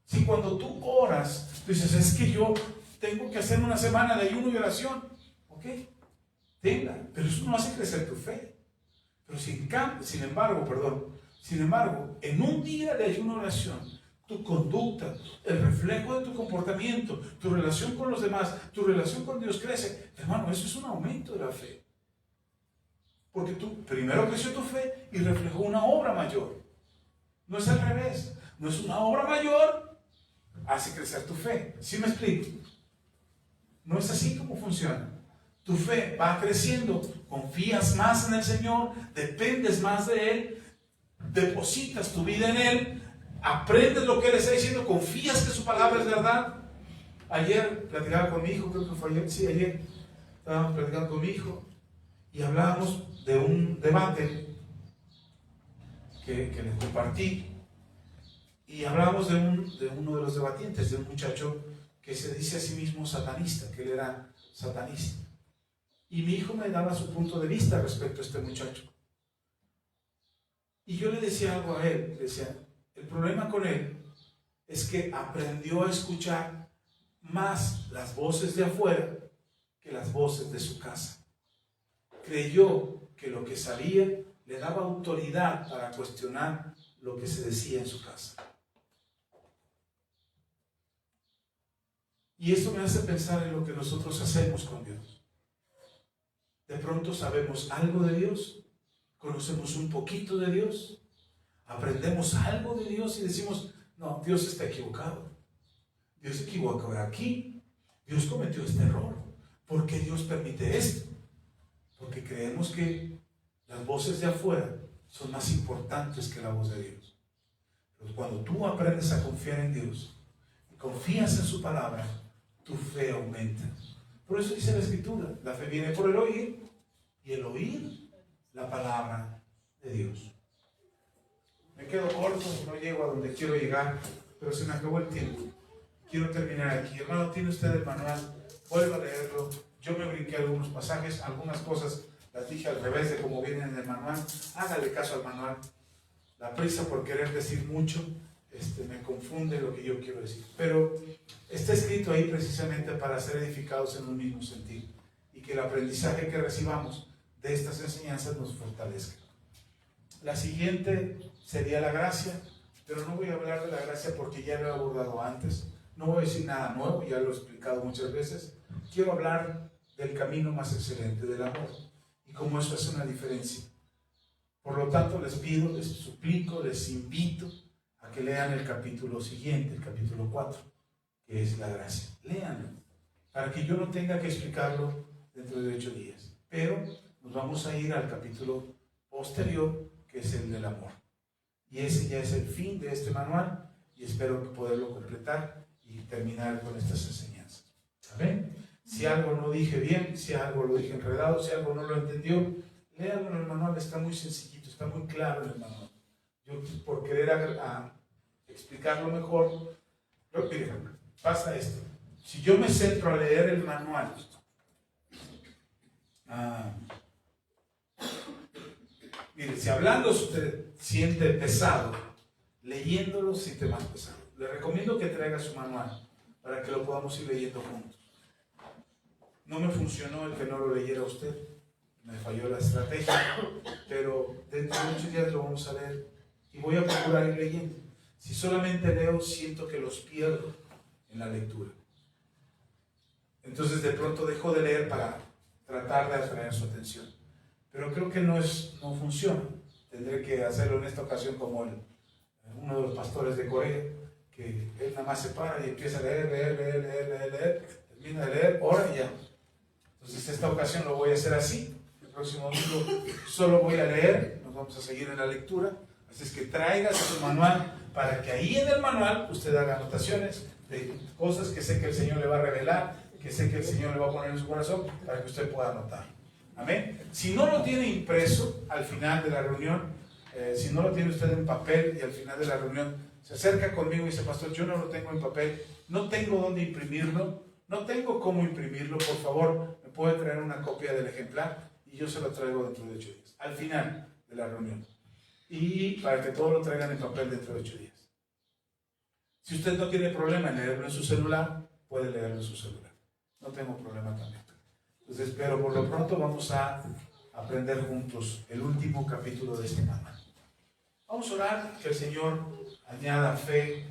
Si cuando tú oras, tú dices, es que yo tengo que hacer una semana de ayuno y oración, ok, tenga, pero eso no hace crecer tu fe. Pero sin embargo, en un día de ayuno y oración, tu conducta, el reflejo de tu comportamiento, tu relación con los demás, tu relación con Dios crece. Hermano, eso es un aumento de la fe. Porque tú primero creció tu fe y reflejó una obra mayor. No es al revés. No es una obra mayor, hace crecer tu fe. ¿Sí me explico? No es así como funciona. Tu fe va creciendo, confías más en el Señor, dependes más de Él, depositas tu vida en Él, aprendes lo que Él está diciendo, confías que su palabra es verdad. Ayer platicaba con mi hijo, creo que fue ayer, sí, ayer estábamos platicando con mi hijo y hablábamos de un debate que les compartí y hablábamos de uno de los debatientes, de un muchacho que se dice a sí mismo satanista, que él era satanista. Y mi hijo me daba su punto de vista respecto a este muchacho. Y yo le decía algo a él, le decía, el problema con él es que aprendió a escuchar más las voces de afuera que las voces de su casa. Creyó que lo que sabía le daba autoridad para cuestionar lo que se decía en su casa. Y esto me hace pensar en lo que nosotros hacemos con Dios. De pronto sabemos algo de Dios, conocemos un poquito de Dios, aprendemos algo de Dios y decimos, no, Dios está equivocado. Dios se equivocó aquí. Dios cometió este error. ¿Por qué Dios permite esto? Porque creemos que las voces de afuera son más importantes que la voz de Dios. Pero cuando tú aprendes a confiar en Dios y confías en su palabra, tu fe aumenta. Por eso dice la Escritura, la fe viene por el oír y el oír la palabra de Dios. Me quedo corto, no llego a donde quiero llegar, pero se me acabó el tiempo. Quiero terminar aquí. Hermano, tiene usted el manual, vuelva a leerlo. Yo me brinqué algunos pasajes, algunas cosas las dije al revés de como vienen en el manual. Hágale caso al manual. La prisa por querer decir mucho me confunde lo que yo quiero decir. Pero está escrito ahí precisamente para ser edificados en un mismo sentido y que el aprendizaje que recibamos de estas enseñanzas nos fortalezca. La siguiente sería la gracia, pero no voy a hablar de la gracia porque ya lo he abordado antes. No voy a decir nada nuevo, ya lo he explicado muchas veces. Quiero hablar del camino más excelente, del amor, y cómo eso hace una diferencia. Por lo tanto, les pido, les suplico, les invito a que lean el capítulo siguiente, el capítulo 4, que es la gracia. Léanlo, para que yo no tenga que explicarlo dentro de 8 días. Pero nos vamos a ir al capítulo posterior, que es el del amor. Y ese ya es el fin de este manual, y espero poderlo completar y terminar con estas enseñanzas. ¿Amén? Si algo no dije bien, si algo lo dije enredado, si algo no lo entendió, léalo en el manual, está muy sencillito, está muy claro en el manual. Yo, por querer explicarlo mejor, miren, pasa esto. Si yo me centro a leer el manual, mire, si hablando usted siente pesado, leyéndolo siente más pesado. Le recomiendo que traiga su manual para que lo podamos ir leyendo juntos. No me funcionó el que no lo leyera usted, me falló la estrategia, pero dentro de muchos días lo vamos a leer y voy a procurar ir leyendo. Si solamente leo, siento que los pierdo en la lectura. Entonces de pronto dejo de leer para tratar de atraer su atención. Pero creo que no funciona. Tendré que hacerlo en esta ocasión como uno de los pastores de Corea, que él nada más se para y empieza a leer, termina de leer, ora y ya. Entonces esta ocasión lo voy a hacer así. El próximo domingo solo voy a leer, nos vamos a seguir en la lectura. Así es que traiga su manual para que ahí en el manual usted haga anotaciones de cosas que sé que el Señor le va a revelar, que sé que el Señor le va a poner en su corazón, para que usted pueda anotar. Amén. Si no lo tiene impreso al final de la reunión, si no lo tiene usted en papel y al final de la reunión se acerca conmigo y dice, pastor, yo no lo tengo en papel, no tengo dónde imprimirlo, no tengo cómo imprimirlo, por favor, me puede traer una copia del ejemplar y yo se lo traigo dentro de 8 días, al final de la reunión. Y para que todos lo traigan en papel dentro de 8 días. Si usted no tiene problema en leerlo en su celular, puede leerlo en su celular. No tengo problema también. Entonces, pero por lo pronto vamos a aprender juntos el último capítulo de este manual. Vamos a orar que el Señor añada fe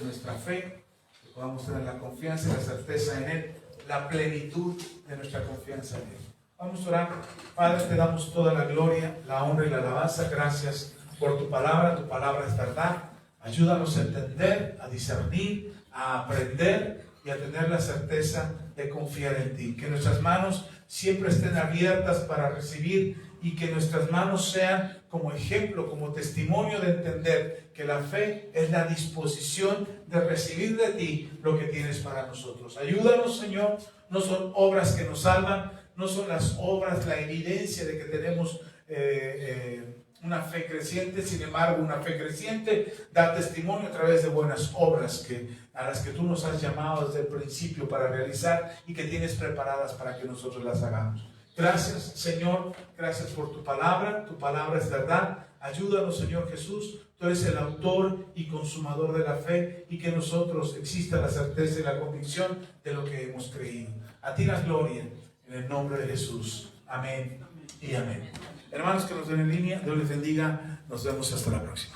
a nuestra fe, que podamos tener la confianza y la certeza en Él, la plenitud de nuestra confianza en Él. Vamos a orar. Padre, te damos toda la gloria, la honra y la alabanza. Gracias por tu palabra es verdad. Ayúdanos a entender, a discernir, a aprender y a tener la certeza de confiar en ti. Que nuestras manos siempre estén abiertas para recibir y que nuestras manos sean como ejemplo, como testimonio de entender que la fe es la disposición de recibir de ti lo que tienes para nosotros. Ayúdanos, Señor. No son obras que nos salvan, no son las obras la evidencia de que tenemos una fe creciente. Sin embargo, una fe creciente da testimonio a través de buenas obras a las que tú nos has llamado desde el principio para realizar y que tienes preparadas para que nosotros las hagamos. Gracias, Señor, gracias por tu palabra es verdad. Ayúdanos, Señor Jesús, tú eres el autor y consumador de la fe y que en nosotros exista la certeza y la convicción de lo que hemos creído. A ti la gloria, en el nombre de Jesús. Amén y amén. Hermanos que nos ven en línea, Dios les bendiga. Nos vemos hasta la próxima.